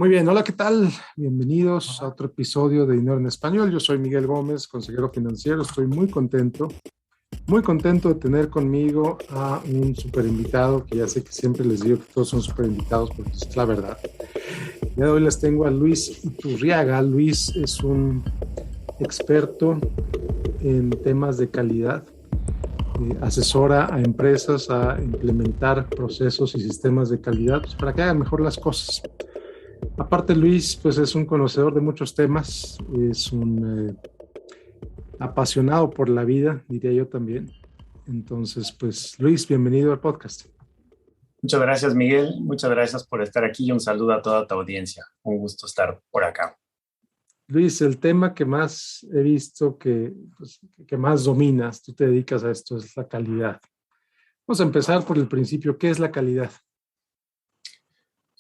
Muy bien, hola, ¿qué tal? Bienvenidos a otro episodio de Dinero en Español. Yo soy Miguel Gómez, consejero financiero. Estoy muy contento de tener conmigo a un super invitado, que ya sé que siempre les digo que todos son super invitados, porque es la verdad. El día de hoy les tengo a Luis Iturriaga. Luis es un experto en temas de calidad. Asesora a empresas a implementar procesos y sistemas de calidad pues, para que hagan mejor las cosas. Aparte, Luis, pues es un conocedor de muchos temas, es un apasionado por la vida, diría yo también. Entonces, pues Luis, bienvenido al podcast. Muchas gracias, Miguel. Muchas gracias por estar aquí y un saludo a toda tu audiencia. Un gusto estar por acá. Luis, el tema que más he visto que más dominas, tú te dedicas a esto, es la calidad. Vamos a empezar por el principio. ¿Qué es la calidad?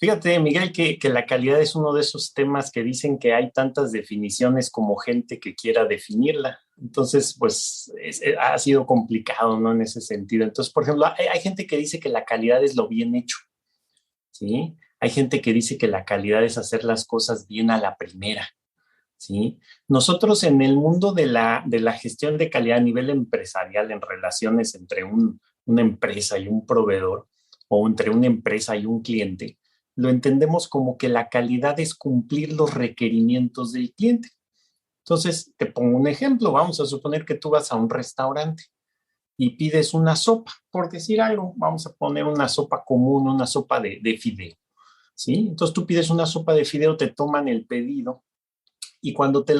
Fíjate, Miguel, que la calidad es uno de esos temas que dicen que hay tantas definiciones como gente que quiera definirla. Entonces, pues ha sido complicado, ¿no? En ese sentido. Entonces, por ejemplo, hay gente que dice que la calidad es lo bien hecho, ¿sí? Hay gente que dice que la calidad es hacer las cosas bien a la primera, ¿sí? Nosotros en el mundo de la gestión de calidad a nivel empresarial, en relaciones entre una empresa y un proveedor, o entre una empresa y un cliente, lo entendemos como que la calidad es cumplir los requerimientos del cliente. Entonces, te pongo un ejemplo. Vamos a suponer que tú vas a un restaurante y pides una sopa, por decir algo. Vamos a poner una sopa común, una sopa de fideo, ¿sí? Entonces, tú pides una sopa de fideo, te toman el pedido y cuando te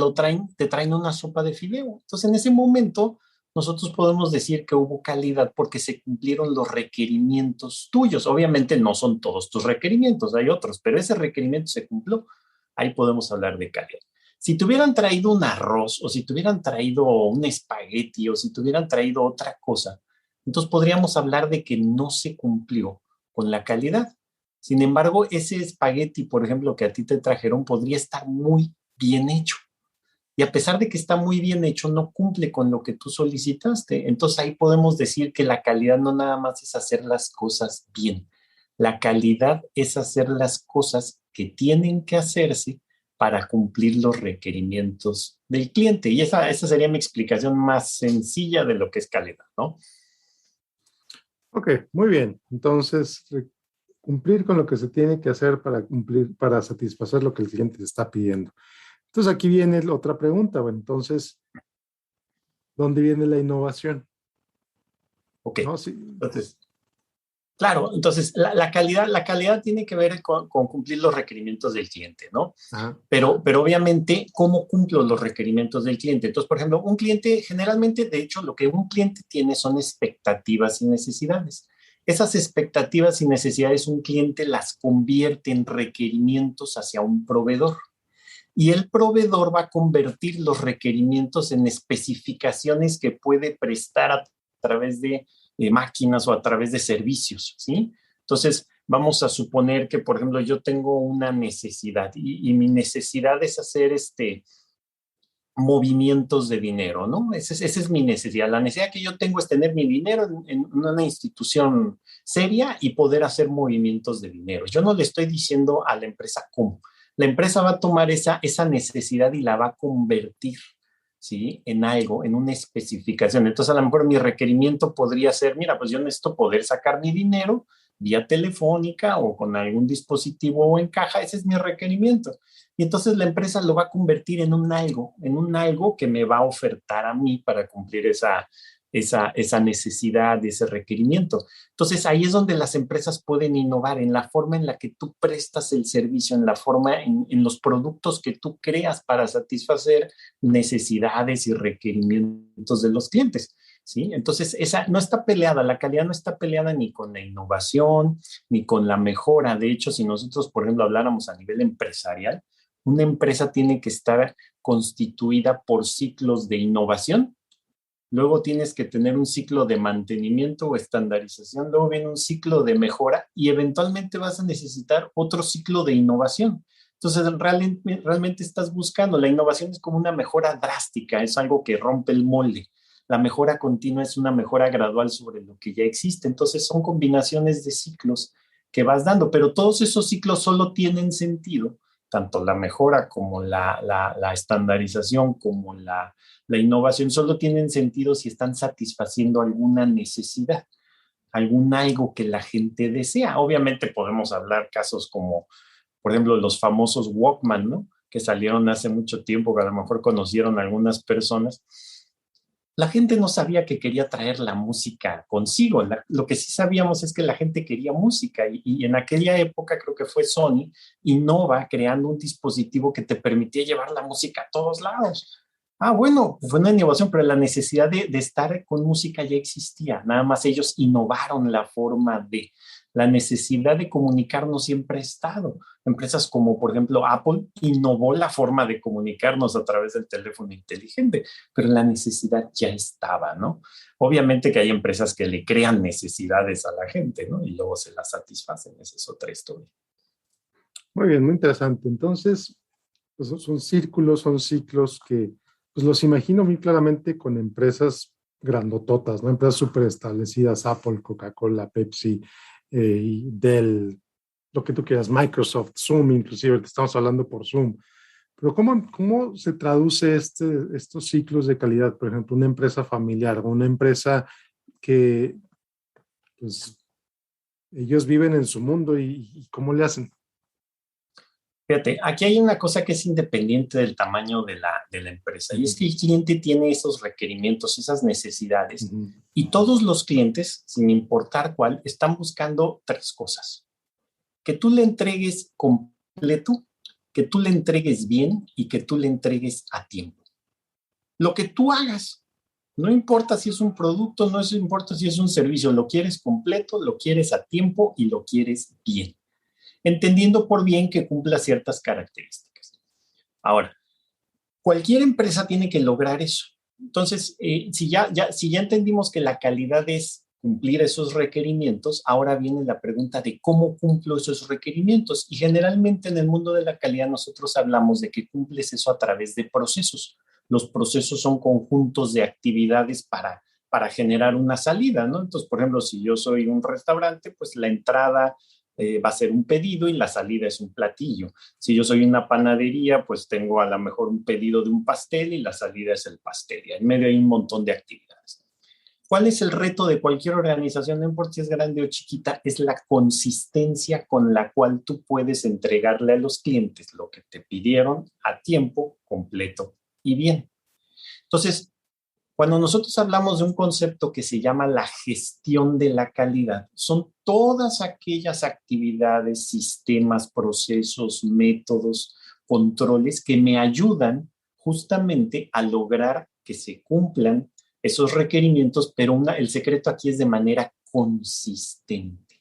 traen una sopa de fideo. Entonces, en ese momento, nosotros podemos decir que hubo calidad porque se cumplieron los requerimientos tuyos. Obviamente no son todos tus requerimientos, hay otros, pero ese requerimiento se cumplió. Ahí podemos hablar de calidad. Si te hubieran traído un arroz o si te hubieran traído un espagueti o si te hubieran traído otra cosa, entonces podríamos hablar de que no se cumplió con la calidad. Sin embargo, ese espagueti, por ejemplo, que a ti te trajeron, podría estar muy bien hecho. Y a pesar de que está muy bien hecho, no cumple con lo que tú solicitaste. Entonces ahí podemos decir que la calidad no nada más es hacer las cosas bien. La calidad es hacer las cosas que tienen que hacerse para cumplir los requerimientos del cliente. Y esa sería mi explicación más sencilla de lo que es calidad, ¿no? Ok, muy bien. Entonces, cumplir con lo que se tiene que hacer para cumplir, para satisfacer lo que el cliente está pidiendo. Entonces, aquí viene otra pregunta. Bueno, entonces, ¿dónde viene la innovación? Ok. ¿No? Sí. Entonces, claro, entonces la calidad tiene que ver con cumplir los requerimientos del cliente, ¿no? Ajá. Pero obviamente, ¿cómo cumplo los requerimientos del cliente? Entonces, por ejemplo, un cliente, generalmente, de hecho, lo que un cliente tiene son expectativas y necesidades. Esas expectativas y necesidades un cliente las convierte en requerimientos hacia un proveedor. Y el proveedor va a convertir los requerimientos en especificaciones que puede prestar a través de máquinas o a través de servicios, ¿sí? Entonces, vamos a suponer que, por ejemplo, yo tengo una necesidad y mi necesidad es hacer movimientos de dinero, ¿no? Esa es mi necesidad. La necesidad que yo tengo es tener mi dinero en una institución seria y poder hacer movimientos de dinero. Yo no le estoy diciendo a la empresa cómo. La empresa va a tomar esa necesidad y la va a convertir, ¿sí? En algo, en una especificación. Entonces, a lo mejor mi requerimiento podría ser, mira, pues yo necesito poder sacar mi dinero vía telefónica o con algún dispositivo o en caja. Ese es mi requerimiento. Y entonces la empresa lo va a convertir en un algo que me va a ofertar a mí para cumplir esa necesidad, ese requerimiento. Entonces ahí es donde las empresas pueden innovar en la forma en la que tú prestas el servicio, en la forma, en los productos que tú creas para satisfacer necesidades y requerimientos de los clientes. ¿Sí? Entonces, esa no está peleada, la calidad no está peleada ni con la innovación, ni con la mejora. De hecho, si nosotros, por ejemplo, habláramos a nivel empresarial, una empresa tiene que estar constituida por ciclos de innovación, luego tienes que tener un ciclo de mantenimiento o estandarización, luego viene un ciclo de mejora y eventualmente vas a necesitar otro ciclo de innovación. Entonces, realmente estás buscando, la innovación es como una mejora drástica, es algo que rompe el molde. La mejora continua es una mejora gradual sobre lo que ya existe. Entonces, son combinaciones de ciclos que vas dando, pero todos esos ciclos solo tienen sentido tanto la mejora como la estandarización, como la innovación, solo tienen sentido si están satisfaciendo alguna necesidad, algún algo que la gente desea. Obviamente podemos hablar casos como, por ejemplo, los famosos Walkman, ¿no? Que salieron hace mucho tiempo, que a lo mejor conocieron algunas personas. La gente no sabía que quería traer la música consigo. Lo que sí sabíamos es que la gente quería música y en aquella época creo que fue Sony, innova creando un dispositivo que te permitía llevar la música a todos lados. Ah, bueno, fue una innovación, pero la necesidad de estar con música ya existía. Nada más ellos innovaron la forma de. La necesidad de comunicarnos siempre ha estado. Empresas como, por ejemplo, Apple innovó la forma de comunicarnos a través del teléfono inteligente, pero la necesidad ya estaba, ¿no? Obviamente que hay empresas que le crean necesidades a la gente, ¿no? Y luego se las satisfacen. Esa es otra historia. Muy bien, muy interesante. Entonces, pues son círculos, son ciclos que pues los imagino muy claramente con empresas grandototas, ¿no? Empresas súper establecidas, Apple, Coca-Cola, Pepsi, y Dell, lo que tú quieras, Microsoft, Zoom, inclusive, que estamos hablando por Zoom. Pero ¿cómo se traduce estos ciclos de calidad? Por ejemplo, una empresa familiar o una empresa que, pues, ellos viven en su mundo y ¿cómo le hacen? Fíjate, aquí hay una cosa que es independiente del tamaño de la empresa, y es que el cliente tiene esos requerimientos, esas necesidades, y todos los clientes, sin importar cuál, están buscando tres cosas: que tú le entregues completo, que tú le entregues bien y que tú le entregues a tiempo. Lo que tú hagas, no importa si es un producto, no importa si es un servicio, lo quieres completo, lo quieres a tiempo y lo quieres bien, entendiendo por bien que cumpla ciertas características. Ahora, cualquier empresa tiene que lograr eso. Entonces, si ya entendimos que la calidad es cumplir esos requerimientos, ahora viene la pregunta de cómo cumplo esos requerimientos. Y generalmente en el mundo de la calidad nosotros hablamos de que cumples eso a través de procesos. Los procesos son conjuntos de actividades para generar una salida, ¿no? Entonces, por ejemplo, si yo soy un restaurante, pues la entrada va a ser un pedido y la salida es un platillo. Si yo soy una panadería, pues tengo a lo mejor un pedido de un pastel y la salida es el pastel. Y en medio hay un montón de actividades. ¿Cuál es el reto de cualquier organización, no importa si es grande o chiquita? Es la consistencia con la cual tú puedes entregarle a los clientes lo que te pidieron a tiempo, completo y bien. Entonces, cuando nosotros hablamos de un concepto que se llama la gestión de la calidad, son todas aquellas actividades, sistemas, procesos, métodos, controles que me ayudan justamente a lograr que se cumplan esos requerimientos, pero el secreto aquí es de manera consistente,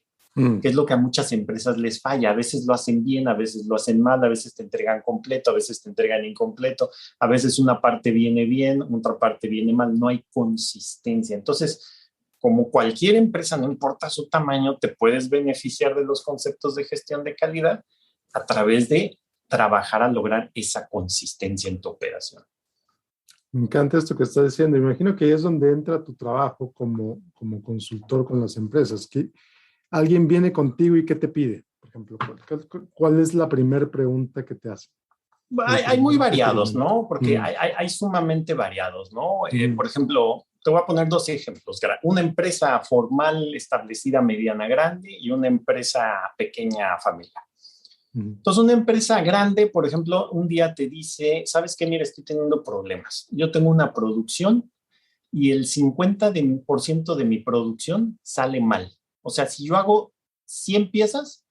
que es lo que a muchas empresas les falla. A veces lo hacen bien, a veces lo hacen mal, a veces te entregan completo, a veces te entregan incompleto, a veces una parte viene bien, otra parte viene mal, no hay consistencia. Entonces, como cualquier empresa, no importa su tamaño, te puedes beneficiar de los conceptos de gestión de calidad a través de trabajar a lograr esa consistencia en tu operación. Me encanta esto que estás diciendo. Imagino que ahí es donde entra tu trabajo como consultor con las empresas. Que alguien viene contigo y ¿qué te pide? Por ejemplo, ¿cuál es la primera pregunta que te hace? Hay muy variados, ¿no? Porque hay sumamente variados, ¿no? Por ejemplo, te voy a poner dos ejemplos. Una empresa formal, establecida, mediana, grande, y una empresa pequeña, familiar. Entonces, una empresa grande, por ejemplo, un día te dice, ¿sabes qué? Mira, estoy teniendo problemas. Yo tengo una producción y el 50% de mi producción sale mal. O sea, si yo hago 100 piezas,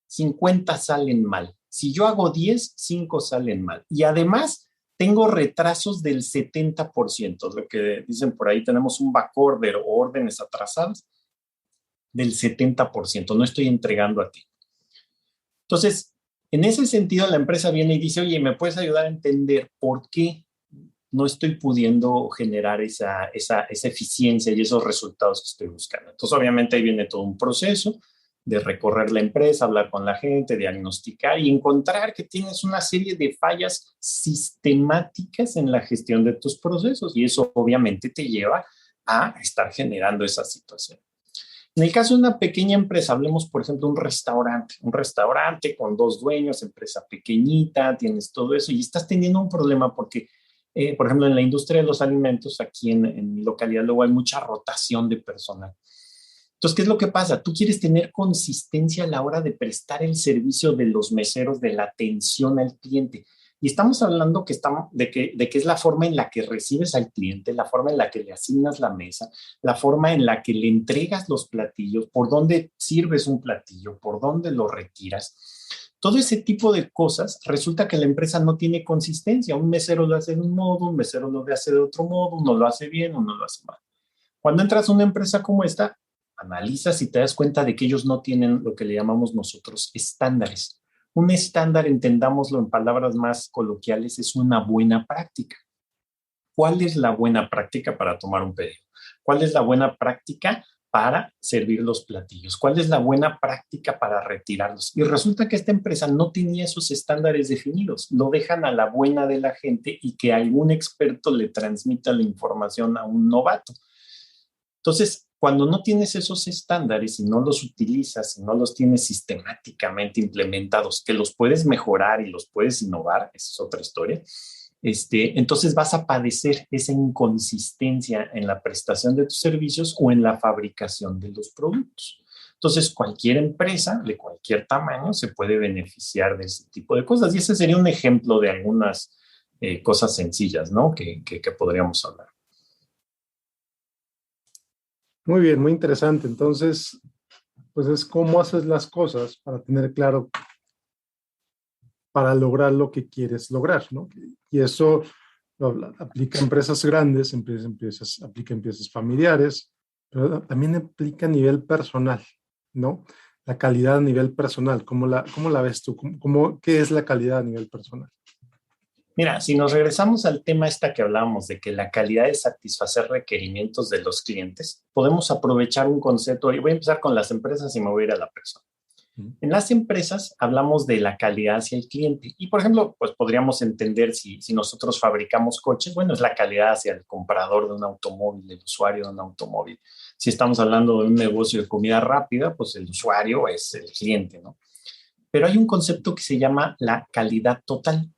50 salen mal. Si yo hago 10, 5 salen mal. Y además, tengo retrasos del 70%. Lo que dicen por ahí, tenemos un backorder o órdenes atrasadas del 70%. No estoy entregando a ti. Entonces, en ese sentido, la empresa viene y dice, oye, ¿me puedes ayudar a entender por qué no estoy pudiendo generar esa eficiencia y esos resultados que estoy buscando? Entonces, obviamente, ahí viene todo un proceso de recorrer la empresa, hablar con la gente, diagnosticar y encontrar que tienes una serie de fallas sistemáticas en la gestión de tus procesos, y eso obviamente te lleva a estar generando esa situación. En el caso de una pequeña empresa, hablemos, por ejemplo, un restaurante con 2 dueños, empresa pequeñita, tienes todo eso y estás teniendo un problema porque, por ejemplo, en la industria de los alimentos, aquí en mi localidad, luego hay mucha rotación de personal. Entonces, ¿qué es lo que pasa? Tú quieres tener consistencia a la hora de prestar el servicio de los meseros, de la atención al cliente. Y estamos hablando de que es la forma en la que recibes al cliente, la forma en la que le asignas la mesa, la forma en la que le entregas los platillos, por dónde sirves un platillo, por dónde lo retiras. Todo ese tipo de cosas resulta que la empresa no tiene consistencia. Un mesero lo hace de un modo, un mesero lo hace de otro modo, uno lo hace bien, uno lo hace mal. Cuando entras a una empresa como esta, analizas y te das cuenta de que ellos no tienen lo que le llamamos nosotros estándares. Un estándar, entendámoslo en palabras más coloquiales, es una buena práctica. ¿Cuál es la buena práctica para tomar un pedido? ¿Cuál es la buena práctica para servir los platillos? ¿Cuál es la buena práctica para retirarlos? Y resulta que esta empresa no tenía esos estándares definidos. Lo dejan a la buena de la gente y que algún experto le transmita la información a un novato. Entonces, cuando no tienes esos estándares y no los utilizas y no los tienes sistemáticamente implementados, que los puedes mejorar y los puedes innovar, esa es otra historia, entonces vas a padecer esa inconsistencia en la prestación de tus servicios o en la fabricación de los productos. Entonces, cualquier empresa de cualquier tamaño se puede beneficiar de ese tipo de cosas. Y ese sería un ejemplo de algunas cosas sencillas, ¿no? Que podríamos hablar. Muy bien, muy interesante. Entonces, pues es cómo haces las cosas para tener claro, para lograr lo que quieres lograr, ¿no? Y eso aplica a empresas grandes, aplica a empresas familiares, pero también aplica a nivel personal, ¿no? La calidad a nivel personal, ¿cómo la ves tú? ¿Qué es la calidad a nivel personal? Mira, si nos regresamos al tema que hablábamos de que la calidad es satisfacer requerimientos de los clientes, podemos aprovechar un concepto, y voy a empezar con las empresas y me voy a ir a la persona. En las empresas hablamos de la calidad hacia el cliente y, por ejemplo, pues podríamos entender si nosotros fabricamos coches, bueno, es la calidad hacia el comprador de un automóvil, el usuario de un automóvil. Si estamos hablando de un negocio de comida rápida, pues el usuario es el cliente, ¿no? Pero hay un concepto que se llama la calidad total.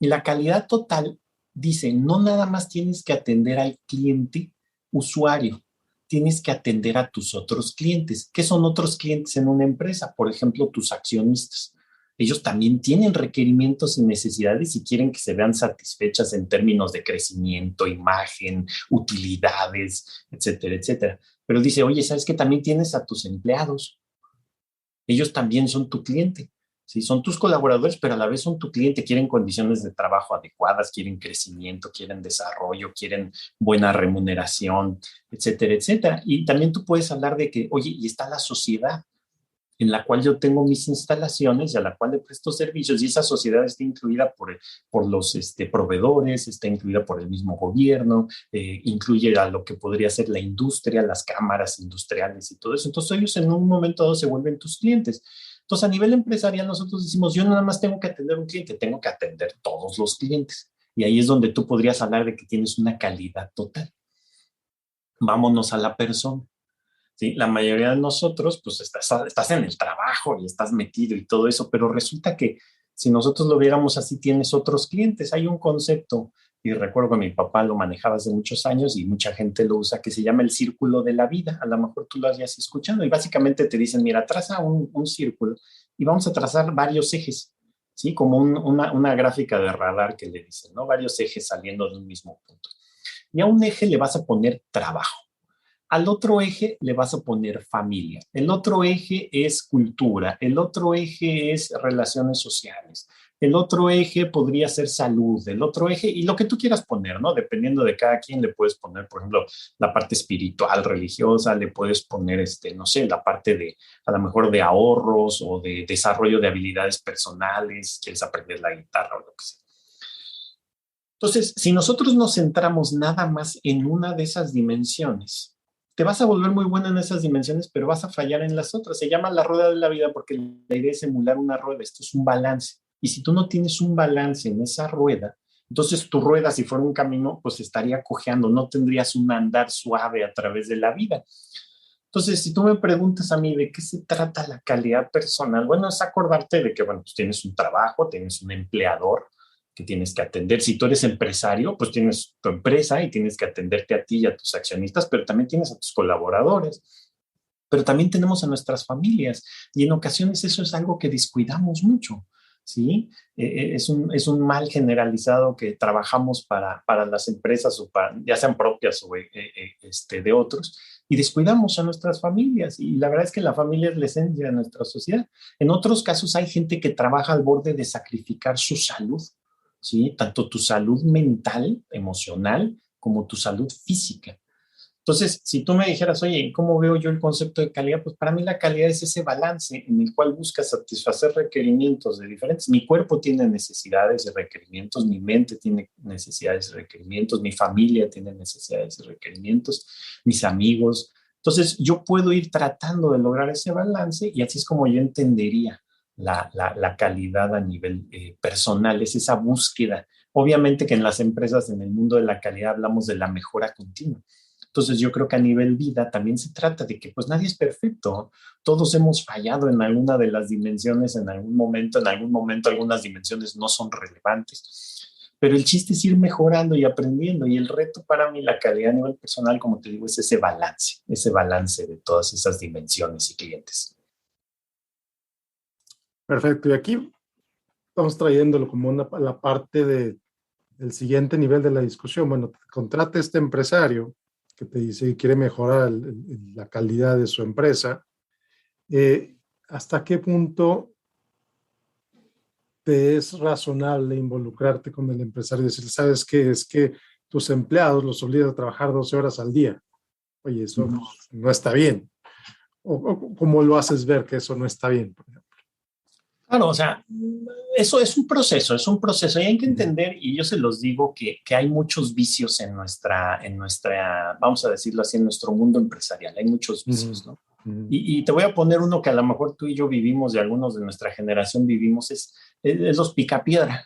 Y la calidad total dice, no nada más tienes que atender al cliente usuario, tienes que atender a tus otros clientes. ¿Qué son otros clientes en una empresa? Por ejemplo, tus accionistas. Ellos también tienen requerimientos y necesidades y quieren que se vean satisfechas en términos de crecimiento, imagen, utilidades, etcétera, etcétera. Pero dice, oye, ¿sabes qué? También tienes a tus empleados. Ellos también son tu cliente. Sí, son tus colaboradores, pero a la vez son tu cliente, quieren condiciones de trabajo adecuadas, quieren crecimiento, quieren desarrollo, quieren buena remuneración, etcétera, etcétera. Y también tú puedes hablar de que, oye, y está la sociedad en la cual yo tengo mis instalaciones y a la cual le presto servicios y esa sociedad está incluida por los proveedores, está incluida por el mismo gobierno, incluye a lo que podría ser la industria, las cámaras industriales y todo eso. Entonces ellos en un momento dado se vuelven tus clientes. Entonces a nivel empresarial nosotros decimos, yo nada más tengo que atender un cliente, tengo que atender todos los clientes. Y ahí es donde tú podrías hablar de que tienes una calidad total. Vámonos a la persona. ¿Sí? La mayoría de nosotros, pues estás en el trabajo y estás metido y todo eso, pero resulta que si nosotros lo viéramos así, tienes otros clientes. Hay un concepto, y recuerdo que mi papá lo manejaba hace muchos años y mucha gente lo usa, que se llama el círculo de la vida. A lo mejor tú lo hayas escuchado y básicamente te dicen, mira, traza un círculo y vamos a trazar varios ejes, ¿sí? Como una gráfica de radar que le dicen, ¿no? Varios ejes saliendo de un mismo punto. Y a un eje le vas a poner trabajo. Al otro eje le vas a poner familia, el otro eje es cultura, el otro eje es relaciones sociales, el otro eje podría ser salud, el otro eje y lo que tú quieras poner, ¿no? Dependiendo de cada quien le puedes poner, por ejemplo, la parte espiritual, religiosa, le puedes poner, no sé, la parte de, a lo mejor de ahorros o de desarrollo de habilidades personales, quieres aprender la guitarra o lo que sea. Entonces, si nosotros nos centramos nada más en una de esas dimensiones, te vas a volver muy buena en esas dimensiones, pero vas a fallar en las otras. Se llama la rueda de la vida porque la idea es emular una rueda. Esto es un balance. Y si tú no tienes un balance en esa rueda, entonces tu rueda, si fuera un camino, pues estaría cojeando, no tendrías un andar suave a través de la vida. Entonces, si tú me preguntas a mí de qué se trata la calidad personal, bueno, es acordarte de que, bueno, pues tienes un trabajo, tienes un empleador que tienes que atender. Si tú eres empresario, pues tienes tu empresa y tienes que atenderte a ti y a tus accionistas, pero también tienes a tus colaboradores, pero también tenemos a nuestras familias y en ocasiones eso es algo que descuidamos mucho. ¿Sí? Es un mal generalizado que trabajamos para las empresas, o para, ya sean propias o de otros, y descuidamos a nuestras familias. Y la verdad es que la familia es la esencia de nuestra sociedad. En otros casos hay gente que trabaja al borde de sacrificar su salud, ¿sí? Tanto tu salud mental, emocional, como tu salud física. Entonces, si tú me dijeras, oye, ¿cómo veo yo el concepto de calidad? Pues para mí la calidad es ese balance en el cual buscas satisfacer requerimientos de diferentes. Mi cuerpo tiene necesidades y requerimientos, mi mente tiene necesidades y requerimientos, mi familia tiene necesidades y requerimientos, mis amigos. Entonces, yo puedo ir tratando de lograr ese balance y así es como yo entendería la calidad a nivel personal, es esa búsqueda. Obviamente que en las empresas, en el mundo de la calidad, hablamos de la mejora continua. Entonces yo creo que a nivel vida también se trata de que pues nadie es perfecto, todos hemos fallado en alguna de las dimensiones en algún momento algunas dimensiones no son relevantes, pero el chiste es ir mejorando y aprendiendo y el reto para mí, la calidad a nivel personal, como te digo, es ese balance de todas esas dimensiones y clientes. Perfecto, y aquí estamos trayéndolo como la parte del siguiente nivel de la discusión. Bueno, contrata este empresario que te dice que quiere mejorar la calidad de su empresa. ¿Hasta qué punto te es razonable involucrarte con el empresario y decir, sabes qué, es que tus empleados los obligas a trabajar 12 horas al día? Oye, eso no está bien. O ¿cómo lo haces ver que eso no está bien, por ejemplo? Claro, o sea, eso es un proceso y hay que entender, y yo se los digo, que hay muchos vicios en nuestra, vamos a decirlo así, en nuestro mundo empresarial, hay muchos vicios, ¿no? Y te voy a poner uno que a lo mejor tú y yo vivimos y algunos de nuestra generación vivimos, es los Picapiedra,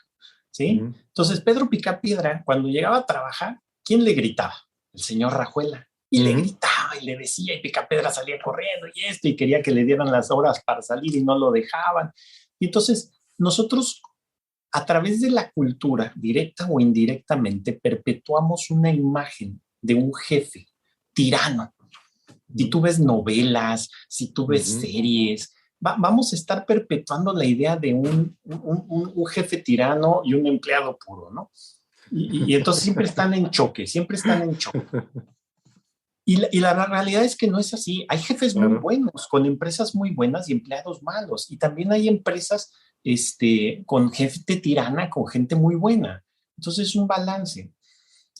¿sí? Entonces, Pedro Picapiedra, cuando llegaba a trabajar, ¿quién le gritaba? El señor Rajuela. Y le gritaba y le decía, y Picapiedra salía corriendo y quería que le dieran las horas para salir y no lo dejaban. Y entonces, nosotros, a través de la cultura, directa o indirectamente, perpetuamos una imagen de un jefe tirano. Si tú ves novelas, si tú ves series, vamos a estar perpetuando la idea de un jefe tirano y un empleado puro, ¿no? Y entonces siempre están en choque, siempre están en choque. Y la realidad es que no es así. Hay jefes muy buenos, con empresas muy buenas y empleados malos. Y también hay empresas con gente tirana, con gente muy buena. Entonces es un balance.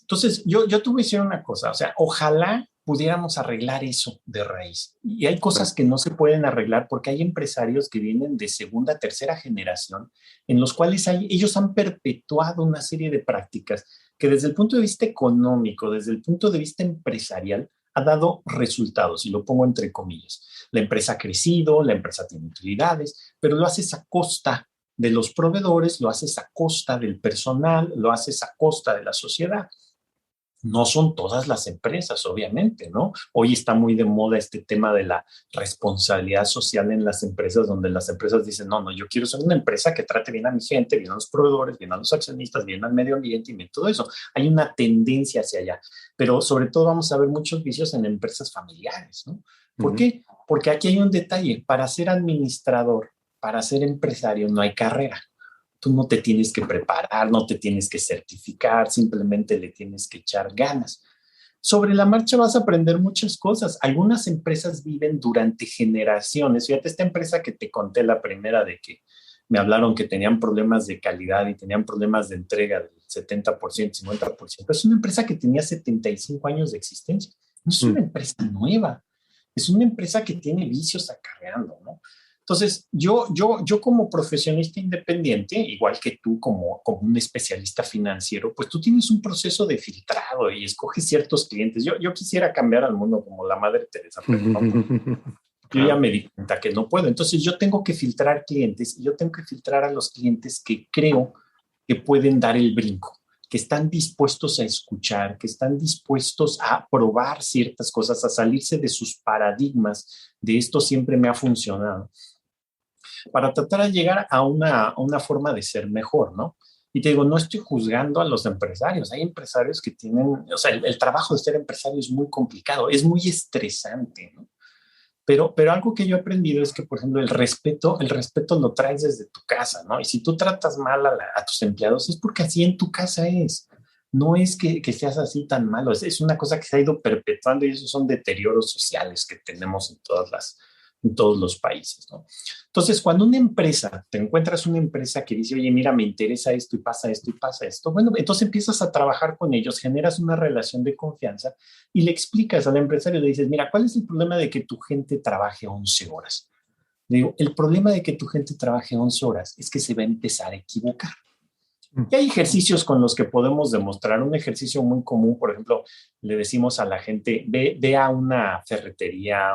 Entonces yo te voy a decir una cosa, o sea, ojalá pudiéramos arreglar eso de raíz. Y hay cosas que no se pueden arreglar porque hay empresarios que vienen de segunda, tercera generación, en los cuales ellos han perpetuado una serie de prácticas que desde el punto de vista económico, desde el punto de vista empresarial, ha dado resultados, y lo pongo entre comillas. La empresa ha crecido, la empresa tiene utilidades, pero lo haces a costa de los proveedores, lo haces a costa del personal, lo haces a costa de la sociedad. No son todas las empresas, obviamente, ¿no? Hoy está muy de moda este tema de la responsabilidad social en las empresas, donde las empresas dicen, no, yo quiero ser una empresa que trate bien a mi gente, bien a los proveedores, bien a los accionistas, bien al medio ambiente y bien todo eso. Hay una tendencia hacia allá, pero sobre todo vamos a ver muchos vicios en empresas familiares, ¿no? ¿Por qué? Porque aquí hay un detalle, para ser administrador, para ser empresario no hay carrera. Tú no te tienes que preparar, no te tienes que certificar, simplemente le tienes que echar ganas. Sobre la marcha vas a aprender muchas cosas. Algunas empresas viven durante generaciones. Fíjate, esta empresa que te conté, la primera, de que me hablaron que tenían problemas de calidad y tenían problemas de entrega del 70%, 50%. Es una empresa que tenía 75 años de existencia. No es una empresa nueva. Es una empresa que tiene vicios acarreando, ¿no? Entonces, yo como profesionista independiente, igual que tú como un especialista financiero, pues tú tienes un proceso de filtrado y escoges ciertos clientes. Yo quisiera cambiar al mundo como la Madre Teresa, pero no. Yo ya me di cuenta que no puedo. Entonces, yo tengo que filtrar clientes y yo tengo que filtrar a los clientes que creo que pueden dar el brinco, que están dispuestos a escuchar, que están dispuestos a probar ciertas cosas, a salirse de sus paradigmas, de esto siempre me ha funcionado, para tratar de llegar a una forma de ser mejor, ¿no? Y te digo, no estoy juzgando a los empresarios. Hay empresarios que tienen, o sea, el trabajo de ser empresario es muy complicado, es muy estresante, ¿no? Pero algo que yo he aprendido es que, por ejemplo, el respeto lo traes desde tu casa, ¿no? Y si tú tratas mal a tus empleados es porque así en tu casa es. No es que seas así tan malo, es una cosa que se ha ido perpetuando y esos son deterioros sociales que tenemos en todos los países, ¿no? Entonces, cuando una empresa, te encuentras una empresa que dice, oye, mira, me interesa esto y pasa esto, bueno, entonces empiezas a trabajar con ellos, generas una relación de confianza y le explicas al empresario, le dices, mira, ¿cuál es el problema de que tu gente trabaje 11 horas? Le digo, el problema de que tu gente trabaje 11 horas es que se va a empezar a equivocar. Y hay ejercicios con los que podemos demostrar. Un ejercicio muy común, por ejemplo, le decimos a la gente, ve a una ferretería,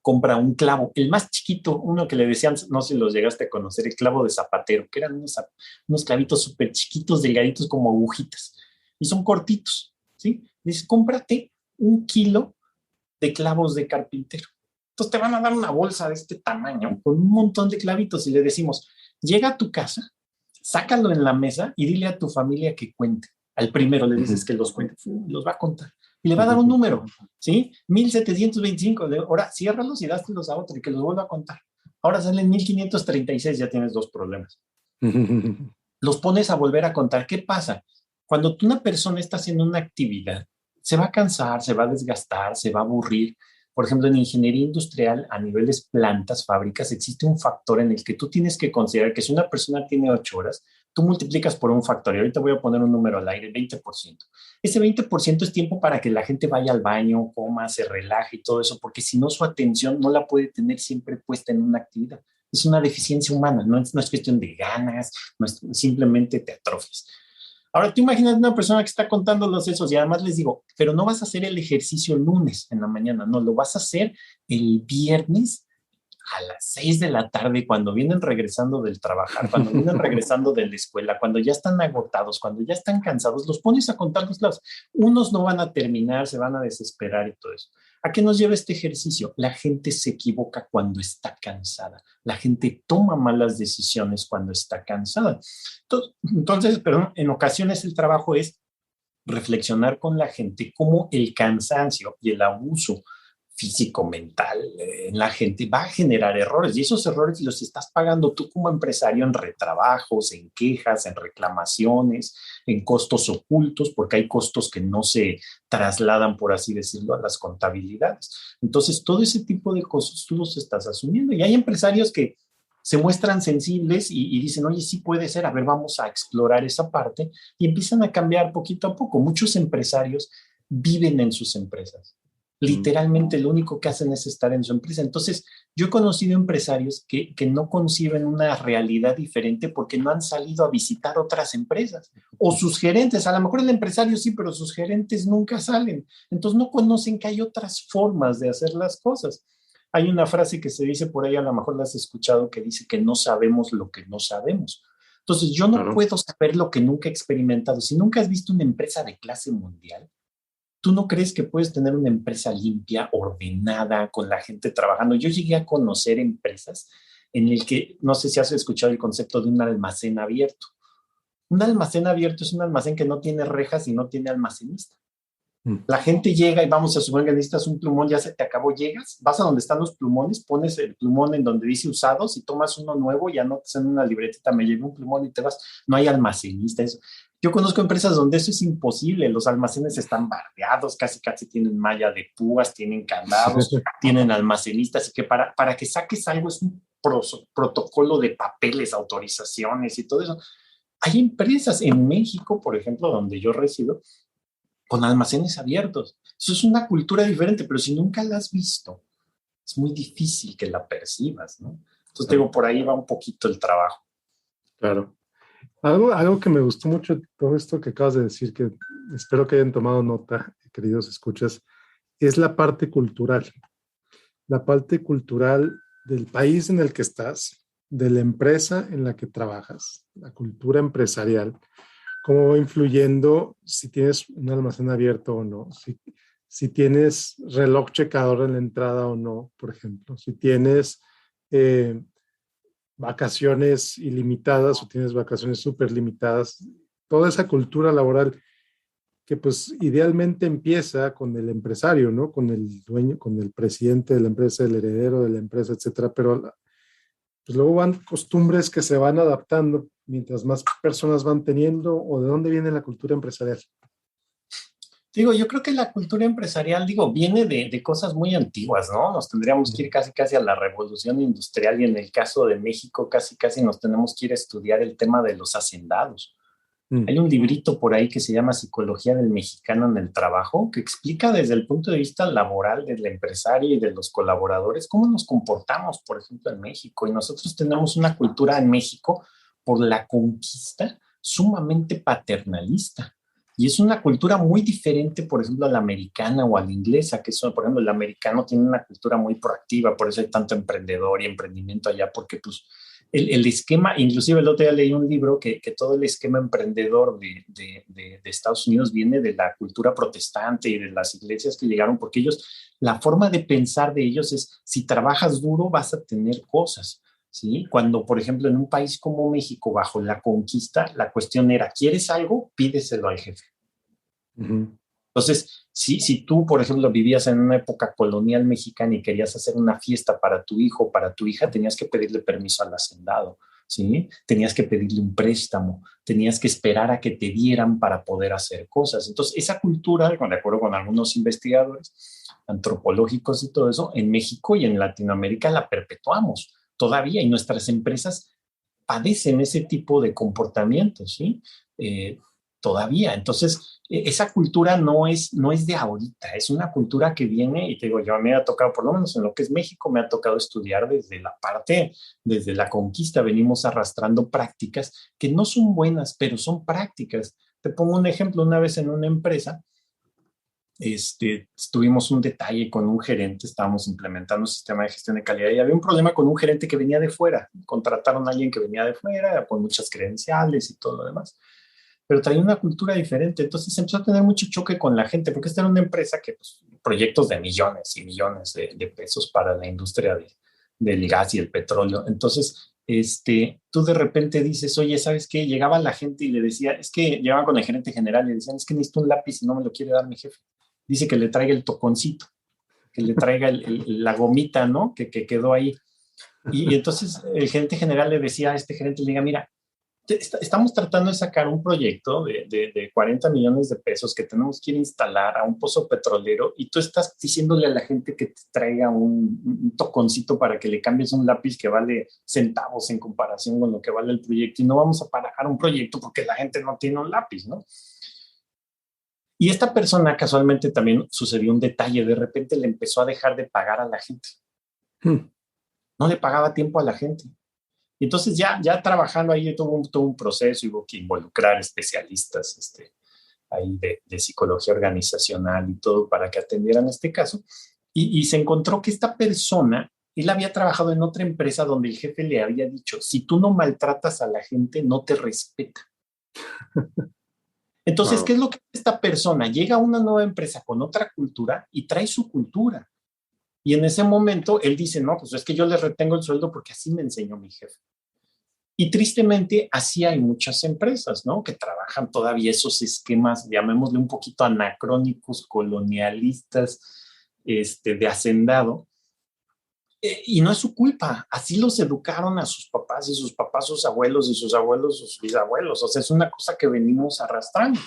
compra un clavo, el más chiquito, uno que le decían, no sé si los llegaste a conocer, el clavo de zapatero, que eran unos clavitos súper chiquitos, delgaditos como agujitas, y son cortitos, ¿sí? Dices, cómprate 1 kilo de clavos de carpintero. Entonces te van a dar una bolsa de este tamaño con un montón de clavitos y le decimos, llega a tu casa, sácalo en la mesa y dile a tu familia que cuente. Al primero le dices que los cuente, los va a contar. Y le va a dar un número, ¿sí? 1725. Ahora, ciérralos y dástelos a otro y que los vuelva a contar. Ahora salen 1536, ya tienes 2 problemas. Los pones a volver a contar. ¿Qué pasa? Cuando una persona está haciendo una actividad, se va a cansar, se va a desgastar, se va a aburrir. Por ejemplo, en ingeniería industrial, a niveles plantas, fábricas, existe un factor en el que tú tienes que considerar que si una persona tiene 8 horas, tú multiplicas por un factor. Y ahorita voy a poner un número al aire, 20%. Ese 20% es tiempo para que la gente vaya al baño, coma, se relaje y todo eso, porque si no, su atención no la puede tener siempre puesta en una actividad. Es una deficiencia humana, no es cuestión de ganas, no es, simplemente te atrofias. Ahora, tú imaginas una persona que está contando los esos y además les digo, pero no vas a hacer el ejercicio el lunes en la mañana, no, lo vas a hacer el viernes a las 6 de la tarde, cuando vienen regresando del trabajar, cuando vienen regresando de la escuela, cuando ya están agotados, cuando ya están cansados, los pones a contar los lados. Unos no van a terminar, se van a desesperar y todo eso. ¿A qué nos lleva este ejercicio? La gente se equivoca cuando está cansada. La gente toma malas decisiones cuando está cansada. Entonces, perdón, en ocasiones el trabajo es reflexionar con la gente cómo el cansancio y el abuso físico, mental en la gente va a generar errores y esos errores los estás pagando tú como empresario en retrabajos, en quejas, en reclamaciones, en costos ocultos, porque hay costos que no se trasladan, por así decirlo, a las contabilidades. Entonces, todo ese tipo de cosas tú los estás asumiendo y hay empresarios que se muestran sensibles y dicen, oye, sí puede ser, a ver, vamos a explorar esa parte y empiezan a cambiar poquito a poco. Muchos empresarios viven en sus empresas. Literalmente lo único que hacen es estar en su empresa. Entonces, yo he conocido empresarios que no conciben una realidad diferente porque no han salido a visitar otras empresas. O sus gerentes, a lo mejor el empresario sí, pero sus gerentes nunca salen. Entonces, no conocen que hay otras formas de hacer las cosas. Hay una frase que se dice por ahí, a lo mejor la has escuchado, que dice que no sabemos lo que no sabemos. Entonces, yo no puedo saber lo que nunca he experimentado. Si nunca has visto una empresa de clase mundial, ¿tú no crees que puedes tener una empresa limpia, ordenada, con la gente trabajando? Yo llegué a conocer empresas en el que, no sé si has escuchado el concepto de un almacén abierto. Un almacén abierto es un almacén que no tiene rejas y no tiene almacenista. La gente llega y vamos a suponer que necesitas un plumón, ya se te acabó, llegas, vas a donde están los plumones, pones el plumón en donde dice usados y tomas uno nuevo y anotas en una libretita, me llevo un plumón y te vas. No hay almacenista, eso. Yo conozco empresas donde eso es imposible, los almacenes están bardeados, casi tienen malla de púas, tienen candados, tienen almacenistas, y que para que saques algo es un protocolo de papeles, autorizaciones y todo eso. Hay empresas en México, por ejemplo, donde yo resido, con almacenes abiertos. Eso es una cultura diferente, pero si nunca la has visto, es muy difícil que la percibas, ¿no? Entonces, digo, por ahí va un poquito el trabajo. Claro. Algo que me gustó mucho de todo esto que acabas de decir, que espero que hayan tomado nota, queridos escuchas, es la parte cultural. La parte cultural del país en el que estás, de la empresa en la que trabajas, la cultura empresarial. cómo va influyendo si tienes un almacén abierto o no, si tienes reloj checador en la entrada o no, por ejemplo, si tienes vacaciones ilimitadas o tienes vacaciones súper limitadas, toda esa cultura laboral que pues idealmente empieza con el empresario, ¿no? Con el dueño, con el presidente de la empresa, el heredero de la empresa, etcétera, pero pues luego van costumbres que se van adaptando mientras más personas van teniendo, o de dónde viene la cultura empresarial. Digo, yo creo que la cultura empresarial, digo, viene de cosas muy antiguas, ¿no? Nos tendríamos que ir casi, casi a la revolución industrial y en el caso de México casi, casi nos tenemos que ir a estudiar el tema de los hacendados. Hay un librito por ahí que se llama Psicología del Mexicano en el Trabajo, que explica desde el punto de vista laboral del empresario y de los colaboradores cómo nos comportamos, por ejemplo, en México. Y nosotros tenemos una cultura en México por la conquista sumamente paternalista. Y es una cultura muy diferente, por ejemplo, a la americana o a la inglesa, que son, por ejemplo, el americano tiene una cultura muy proactiva, por eso hay tanto emprendedor y emprendimiento allá, porque pues el esquema, inclusive el otro día leí un libro que todo el esquema emprendedor de Estados Unidos viene de la cultura protestante y de las iglesias que llegaron, porque ellos, la forma de pensar de ellos es, si trabajas duro vas a tener cosas, ¿sí? Cuando, por ejemplo, en un país como México, bajo la conquista, la cuestión era, ¿quieres algo? Pídeselo al jefe. Uh-huh. Entonces, si tú, por ejemplo, vivías en una época colonial mexicana y querías hacer una fiesta para tu hijo o para tu hija, tenías que pedirle permiso al hacendado, ¿sí? Tenías que pedirle un préstamo, tenías que esperar a que te dieran para poder hacer cosas. Entonces, esa cultura, de acuerdo con algunos investigadores antropológicos y todo eso, en México y en Latinoamérica la perpetuamos todavía y nuestras empresas padecen ese tipo de comportamientos, ¿sí? Todavía. Entonces, esa cultura no es de ahorita, es una cultura que viene, y te digo, yo me ha tocado, por lo menos en lo que es México, me ha tocado estudiar desde la conquista, venimos arrastrando prácticas que no son buenas, pero son prácticas. Te pongo un ejemplo, una vez en una empresa, tuvimos un detalle con un gerente, estábamos implementando un sistema de gestión de calidad y había un problema con un gerente que venía de fuera, contrataron a alguien que venía de fuera, con muchas credenciales y todo lo demás, pero traía una cultura diferente. Entonces empezó a tener mucho choque con la gente, porque esta era una empresa que, pues, proyectos de millones y millones de pesos para la industria del gas y el petróleo. Entonces, tú de repente dices, oye, ¿sabes qué? Llegaba la gente y le decía, es que llegaban con el gerente general y le decían, es que necesito un lápiz y no me lo quiere dar mi jefe. Dice que le traiga el toconcito, que le traiga la gomita, ¿no? Que quedó ahí. Y entonces el gerente general le decía a este gerente, le diga, mira, estamos tratando de sacar un proyecto de 40 millones de pesos que tenemos que ir a instalar a un pozo petrolero y tú estás diciéndole a la gente que te traiga un toconcito para que le cambies un lápiz que vale centavos en comparación con lo que vale el proyecto y no vamos a parar un proyecto porque la gente no tiene un lápiz, ¿no? Y esta persona casualmente también sucedió un detalle, de repente le empezó a dejar de pagar a la gente. No le pagaba tiempo a la gente. Y entonces ya trabajando ahí todo un proceso, hubo que involucrar especialistas ahí de psicología organizacional y todo para que atendieran este caso. Y se encontró que esta persona, él había trabajado en otra empresa donde el jefe le había dicho, si tú no maltratas a la gente, no te respeta. Entonces, wow. ¿Qué es lo que hace esta persona? Llega a una nueva empresa con otra cultura y trae su cultura. Y en ese momento él dice, no, pues es que yo le retengo el sueldo porque así me enseñó mi jefe. Y tristemente, así hay muchas empresas, ¿no? Que trabajan todavía esos esquemas, llamémosle un poquito anacrónicos, colonialistas, de hacendado. Y no es su culpa, así los educaron a sus papás y sus papás, sus abuelos y sus abuelos, sus bisabuelos. O sea, es una cosa que venimos arrastrando.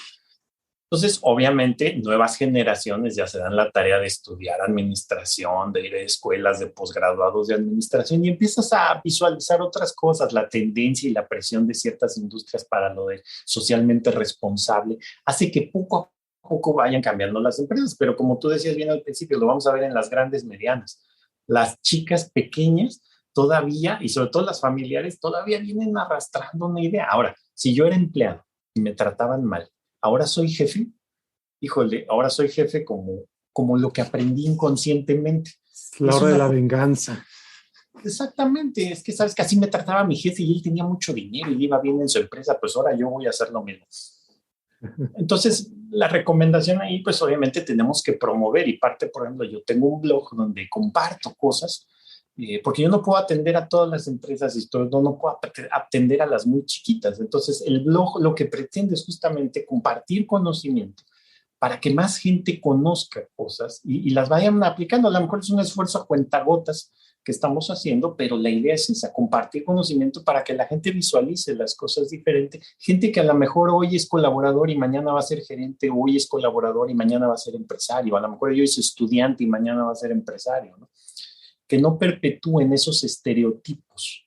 Entonces, obviamente, nuevas generaciones ya se dan la tarea de estudiar administración, de ir a escuelas de posgraduados de administración y empiezas a visualizar otras cosas, la tendencia y la presión de ciertas industrias para lo de socialmente responsable, hace que poco a poco vayan cambiando las empresas, pero como tú decías bien al principio, lo vamos a ver en las grandes medianas. Las chicas pequeñas todavía, y sobre todo las familiares, todavía vienen arrastrando una idea. Ahora, si yo era empleado y me trataban mal, ahora soy jefe, híjole, ahora soy jefe como lo que aprendí inconscientemente. La hora de la venganza. Exactamente, es que sabes que así me trataba mi jefe y él tenía mucho dinero y iba bien en su empresa, pues ahora yo voy a hacer lo mismo. Entonces, la recomendación ahí, pues obviamente tenemos que promover y parte, por ejemplo, yo tengo un blog donde comparto cosas, porque yo no puedo atender a todas las empresas y todo, no puedo atender a las muy chiquitas. Entonces, el blog lo que pretende es justamente compartir conocimiento para que más gente conozca cosas y las vayan aplicando. A lo mejor es un esfuerzo a cuentagotas que estamos haciendo, pero la idea es esa, compartir conocimiento para que la gente visualice las cosas diferentes. Gente que a lo mejor hoy es colaborador y mañana va a ser gerente, hoy es colaborador y mañana va a ser empresario, a lo mejor hoy es estudiante y mañana va a ser empresario, ¿no? Que no perpetúen esos estereotipos.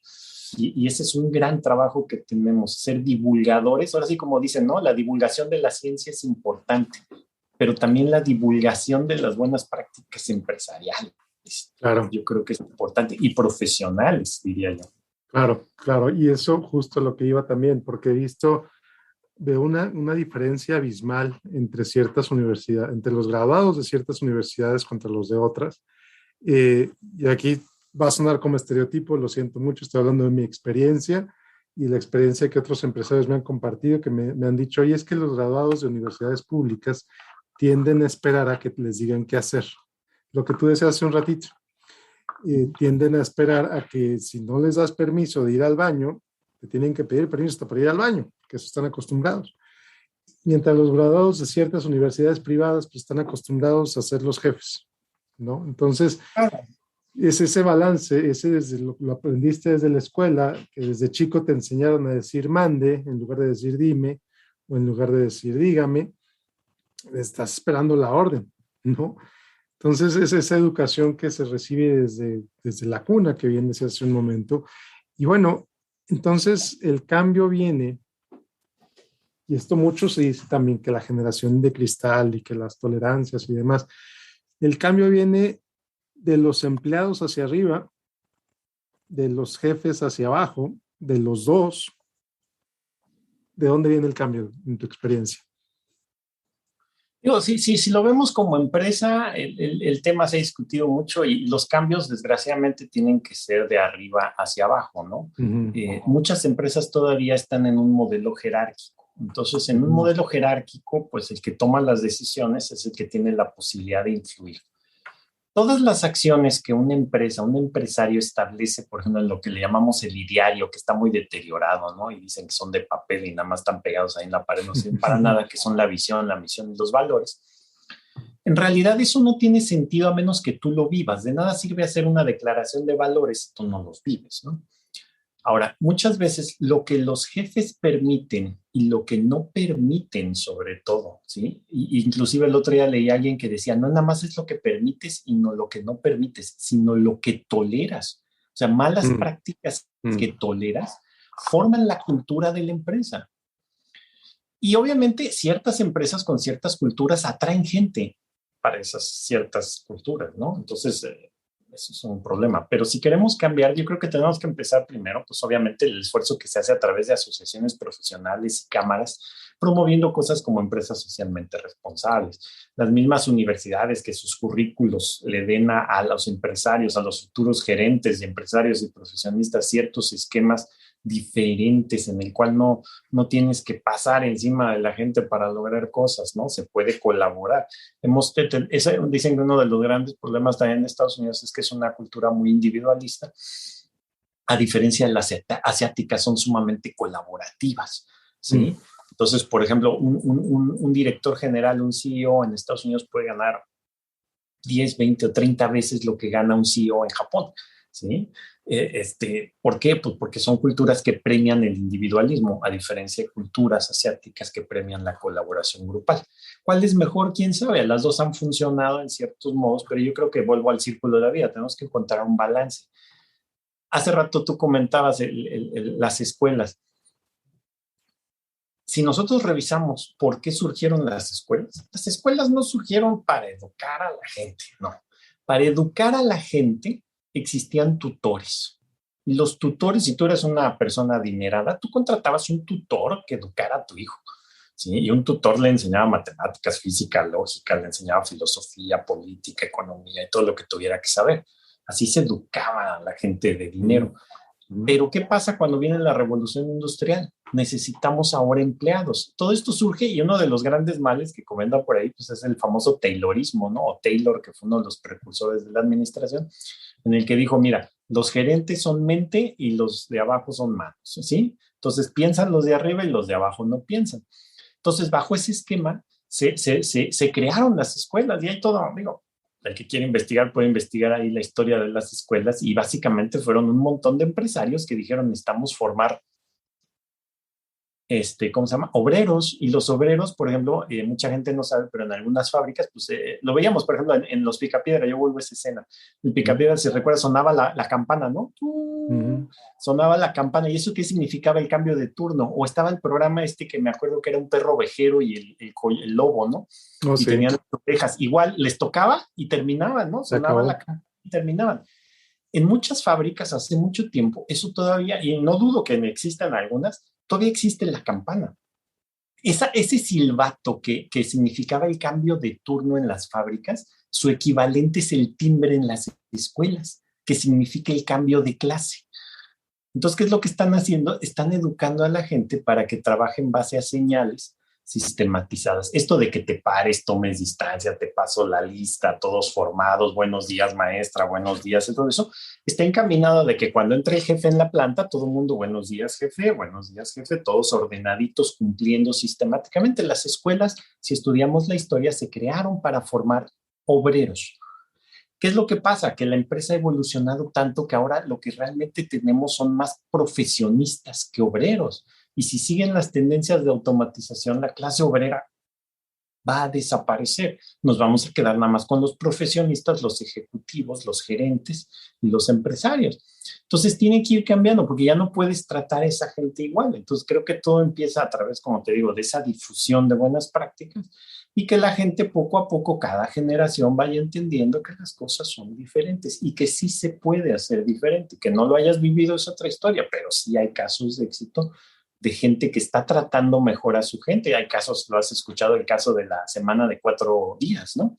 Y ese es un gran trabajo que tenemos, ser divulgadores. Ahora sí, como dicen, ¿no? La divulgación de la ciencia es importante, pero también la divulgación de las buenas prácticas empresariales. Claro. Yo creo que es importante y profesionales, diría yo. Claro, claro. Y eso justo lo que iba también, porque he visto de una diferencia abismal entre ciertas universidades, entre los graduados de ciertas universidades contra los de otras. Y aquí va a sonar como estereotipo, lo siento mucho, estoy hablando de mi experiencia y la experiencia que otros empresarios me han compartido, que me han dicho, oye, es que los graduados de universidades públicas tienden a esperar a que les digan qué hacer. Lo que tú decías hace un ratito, tienden a esperar a que si no les das permiso de ir al baño, te tienen que pedir permiso hasta para ir al baño, que eso están acostumbrados. Mientras los graduados de ciertas universidades privadas pues están acostumbrados a ser los jefes, ¿no? Entonces, es ese balance, ese desde lo aprendiste desde la escuela, que desde chico te enseñaron a decir mande en lugar de decir dime, o en lugar de decir dígame, estás esperando la orden, ¿no? Entonces, es esa educación que se recibe desde la cuna, que viene hace un momento. Y bueno, entonces el cambio viene, y esto mucho se dice también, que la generación de cristal y que las tolerancias y demás, el cambio viene de los empleados hacia arriba, de los jefes hacia abajo, de los dos. ¿De dónde viene el cambio en tu experiencia? Digo, si lo vemos como empresa, el tema se ha discutido mucho y los cambios, desgraciadamente, tienen que ser de arriba hacia abajo, ¿no? Muchas empresas todavía están en un modelo jerárquico. Entonces, en un modelo jerárquico, pues el que toma las decisiones es el que tiene la posibilidad de influir. Todas las acciones que una empresa, un empresario establece, por ejemplo, en lo que le llamamos el ideario, que está muy deteriorado, ¿no? Y dicen que son de papel y nada más están pegados ahí en la pared, no sirven para nada, que son la visión, la misión y los valores. En realidad eso no tiene sentido a menos que tú lo vivas. De nada sirve hacer una declaración de valores si tú no los vives, ¿no? Ahora, muchas veces lo que los jefes permiten y lo que no permiten, sobre todo, ¿sí? Inclusive el otro día leí a alguien que decía, no nada más es lo que permites y no lo que no permites, sino lo que toleras. O sea, malas prácticas que toleras forman la cultura de la empresa. Y obviamente ciertas empresas con ciertas culturas atraen gente para esas ciertas culturas, ¿no? Entonces, eso es un problema. Pero si queremos cambiar, yo creo que tenemos que empezar primero, pues obviamente el esfuerzo que se hace a través de asociaciones profesionales y cámaras, promoviendo cosas como empresas socialmente responsables. Las mismas universidades que sus currículos le den a los empresarios, a los futuros gerentes y empresarios y profesionistas ciertos esquemas diferentes en el cual no tienes que pasar encima de la gente para lograr cosas, ¿no? Se puede colaborar. Dicen que uno de los grandes problemas también en Estados Unidos es que es una cultura muy individualista, a diferencia de las asiáticas, son sumamente colaborativas, ¿sí? Entonces, por ejemplo, un director general, un CEO en Estados Unidos puede ganar 10, 20 o 30 veces lo que gana un CEO en Japón, ¿sí? ¿Por qué? Pues porque son culturas que premian el individualismo, a diferencia de culturas asiáticas que premian la colaboración grupal. ¿Cuál es mejor? ¿Quién sabe? Las dos han funcionado en ciertos modos, pero yo creo que vuelvo al círculo de la vida. Tenemos que encontrar un balance. Hace rato tú comentabas las escuelas. Si nosotros revisamos por qué surgieron las escuelas no surgieron para educar a la gente, no. Para educar a la gente existían tutores. Y los tutores, si tú eres una persona adinerada, tú contratabas un tutor que educara a tu hijo, ¿sí? Y un tutor le enseñaba matemáticas, física, lógica, le enseñaba filosofía, política, economía y todo lo que tuviera que saber. Así se educaba a la gente de dinero. Pero ¿qué pasa cuando viene la revolución industrial? Necesitamos ahora empleados. Todo esto surge y uno de los grandes males que comenta por ahí pues es el famoso Taylorismo, ¿no? O Taylor, que fue uno de los precursores de la administración, en el que dijo, mira, los gerentes son mente y los de abajo son manos, ¿sí? Entonces piensan los de arriba y los de abajo no piensan. Entonces, bajo ese esquema, se crearon las escuelas y hay todo, amigo. El que quiere investigar puede investigar ahí la historia de las escuelas y básicamente fueron un montón de empresarios que dijeron necesitamos formar ¿cómo se llama? Obreros, y los obreros, por ejemplo, mucha gente no sabe, pero en algunas fábricas, pues lo veíamos, por ejemplo, en los Picapiedra, yo vuelvo a esa escena, el Picapiedra, si recuerdas, sonaba la campana, ¿no? Sonaba la campana, y eso qué significaba el cambio de turno, o estaba el programa que me acuerdo que era un perro ovejero y el lobo, ¿no? Oh, y sí. tenían las orejas, igual les tocaba y terminaban, ¿no? Sonaba la campana y terminaban. En muchas fábricas hace mucho tiempo, eso todavía, y no dudo que existan algunas, todavía existe la campana. Ese silbato que significaba el cambio de turno en las fábricas, su equivalente es el timbre en las escuelas, que significa el cambio de clase. Entonces, ¿qué es lo que están haciendo? Están educando a la gente para que trabaje en base a señales sistematizadas. Esto de que te pares, tomes distancia, te paso la lista, todos formados, buenos días maestra, buenos días, y todo eso, está encaminado de que cuando entre el jefe en la planta, todo el mundo, buenos días jefe, todos ordenaditos, cumpliendo sistemáticamente. Las escuelas, si estudiamos la historia, se crearon para formar obreros. ¿Qué es lo que pasa? Que la empresa ha evolucionado tanto que ahora lo que realmente tenemos son más profesionistas que obreros. Y si siguen las tendencias de automatización, la clase obrera va a desaparecer. Nos vamos a quedar nada más con los profesionistas, los ejecutivos, los gerentes y los empresarios. Entonces tiene que ir cambiando porque ya no puedes tratar a esa gente igual. Entonces creo que todo empieza a través, como te digo, de esa difusión de buenas prácticas y que la gente poco a poco, cada generación vaya entendiendo que las cosas son diferentes y que sí se puede hacer diferente. Que no lo hayas vivido es otra historia, pero sí hay casos de éxito de gente que está tratando mejor a su gente. Hay casos, lo has escuchado, el caso de la semana de 4 días, ¿no?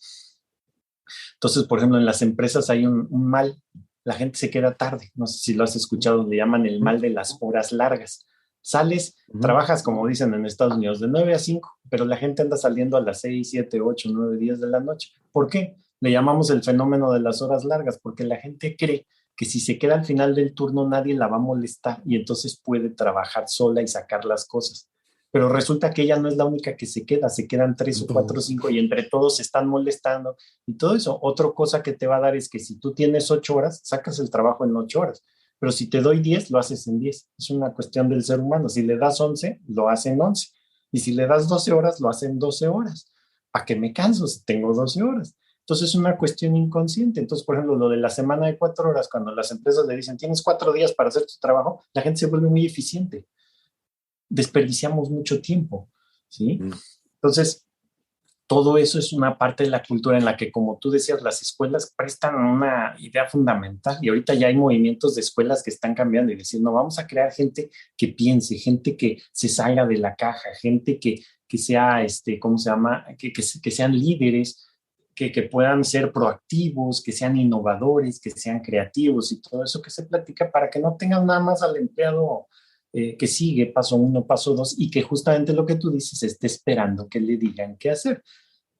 Entonces, por ejemplo, en las empresas hay un mal, la gente se queda tarde, no sé si lo has escuchado, le llaman el mal de las horas largas. Sales, trabajas, como dicen en Estados Unidos, de 9 a 5, pero la gente anda saliendo a las 6, 7, 8, 9, 10 de la noche. ¿Por qué? Le llamamos el fenómeno de las horas largas, porque la gente cree que si se queda al final del turno nadie la va a molestar y entonces puede trabajar sola y sacar las cosas. Pero resulta que ella no es la única que se quedan 3 o 4 o 5 y entre todos se están molestando y todo eso. Otra cosa que te va a dar es que si tú tienes 8 horas, sacas el trabajo en 8 horas. Pero si te doy 10, lo haces en 10. Es una cuestión del ser humano. Si le das 11, lo hace en 11. Y si le das 12 horas, lo hace en 12 horas. ¿Para qué me canso si tengo 12 horas? Entonces es una cuestión inconsciente. Entonces, por ejemplo, lo de la semana de 4 horas, cuando las empresas le dicen, tienes 4 días para hacer tu trabajo, la gente se vuelve muy eficiente. Desperdiciamos mucho tiempo, ¿sí? Entonces, todo eso es una parte de la cultura en la que, como tú decías, las escuelas prestan una idea fundamental y ahorita ya hay movimientos de escuelas que están cambiando y diciendo, vamos a crear gente que piense, gente que se salga de la caja, gente que sea, ¿cómo se llama? Que sean líderes, que puedan ser proactivos, que sean innovadores, que sean creativos y todo eso que se platica para que no tengan nada más al empleado que sigue paso 1, paso 2 y que justamente lo que tú dices esté esperando que le digan qué hacer.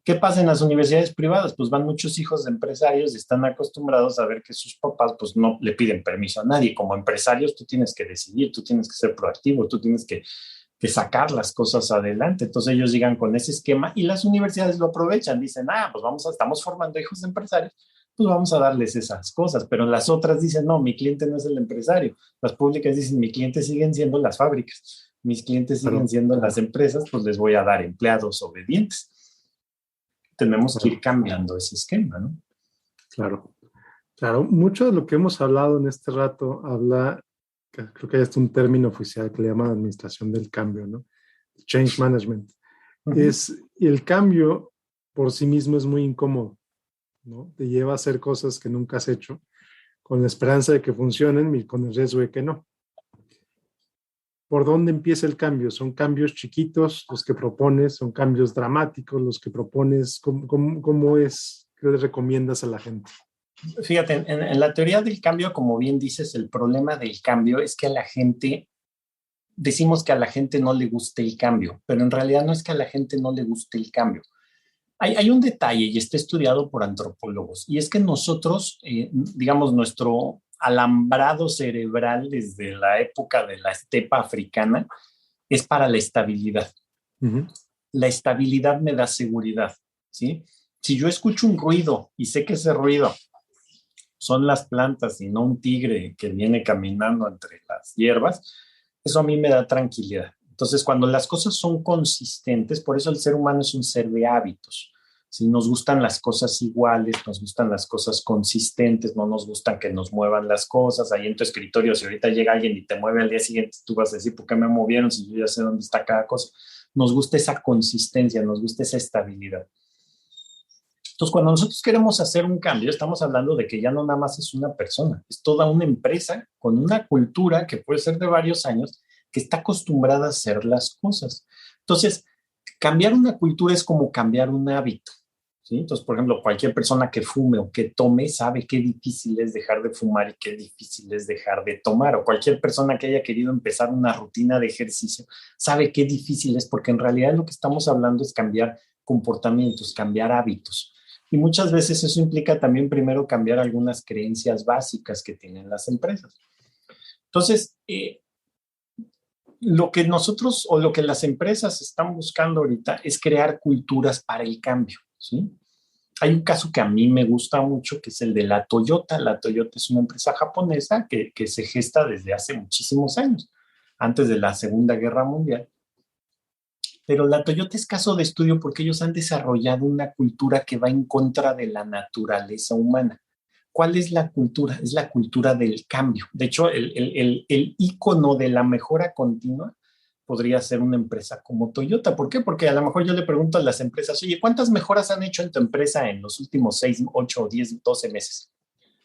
¿Qué pasa en las universidades privadas? Pues van muchos hijos de empresarios y están acostumbrados a ver que sus papás pues no le piden permiso a nadie. Como empresarios tú tienes que decidir, tú tienes que ser proactivo, tú tienes que sacar las cosas adelante. Entonces ellos llegan con ese esquema y las universidades lo aprovechan. Dicen, pues estamos formando hijos de empresarios, pues vamos a darles esas cosas. Pero las otras dicen, no, mi cliente no es el empresario. Las públicas dicen, mi cliente siguen siendo las fábricas. Mis clientes siguen siendo las empresas, pues les voy a dar empleados obedientes. Tenemos que ir cambiando ese esquema, ¿no? Claro, claro. Mucho de lo que hemos hablado en este rato creo que hay un término oficial que le llaman administración del cambio, ¿no? Change management. Y el cambio por sí mismo es muy incómodo, ¿no? Te lleva a hacer cosas que nunca has hecho con la esperanza de que funcionen y con el riesgo de que no. ¿Por dónde empieza el cambio? ¿Son cambios chiquitos los que propones? ¿Son cambios dramáticos los que propones? ¿Cómo es? ¿Qué le recomiendas a la gente? Fíjate, en la teoría del cambio, como bien dices, el problema del cambio es que a la gente, decimos que a la gente no le guste el cambio, pero en realidad no es que a la gente no le guste el cambio. Hay un detalle y está estudiado por antropólogos, y es que nosotros, digamos, nuestro alambrado cerebral desde la época de la estepa africana es para la estabilidad. Ujú. La estabilidad me da seguridad, ¿sí? Si yo escucho un ruido y sé que ese ruido son las plantas y no un tigre que viene caminando entre las hierbas, eso a mí me da tranquilidad. Entonces, cuando las cosas son consistentes, por eso el ser humano es un ser de hábitos. Si nos gustan las cosas iguales, nos gustan las cosas consistentes, no nos gustan que nos muevan las cosas. Ahí en tu escritorio, si ahorita llega alguien y te mueve al día siguiente, tú vas a decir, ¿por qué me movieron si yo ya sé dónde está cada cosa? Nos gusta esa consistencia, nos gusta esa estabilidad. Entonces, cuando nosotros queremos hacer un cambio, estamos hablando de que ya no nada más es una persona, es toda una empresa con una cultura que puede ser de varios años, que está acostumbrada a hacer las cosas. Entonces, cambiar una cultura es como cambiar un hábito, ¿sí? Entonces, por ejemplo, cualquier persona que fume o que tome sabe qué difícil es dejar de fumar y qué difícil es dejar de tomar. O cualquier persona que haya querido empezar una rutina de ejercicio sabe qué difícil es, porque en realidad lo que estamos hablando es cambiar comportamientos, cambiar hábitos. Y muchas veces eso implica también primero cambiar algunas creencias básicas que tienen las empresas. Entonces, lo que nosotros o lo que las empresas están buscando ahorita es crear culturas para el cambio, ¿sí? Hay un caso que a mí me gusta mucho, que es el de la Toyota. La Toyota es una empresa japonesa que se gesta desde hace muchísimos años, antes de la Segunda Guerra Mundial. Pero la Toyota es caso de estudio porque ellos han desarrollado una cultura que va en contra de la naturaleza humana. ¿Cuál es la cultura? Es la cultura del cambio. De hecho, el ícono de la mejora continua podría ser una empresa como Toyota. ¿Por qué? Porque a lo mejor yo le pregunto a las empresas, oye, ¿cuántas mejoras han hecho en tu empresa en los últimos 6, 8, 10, 12 meses?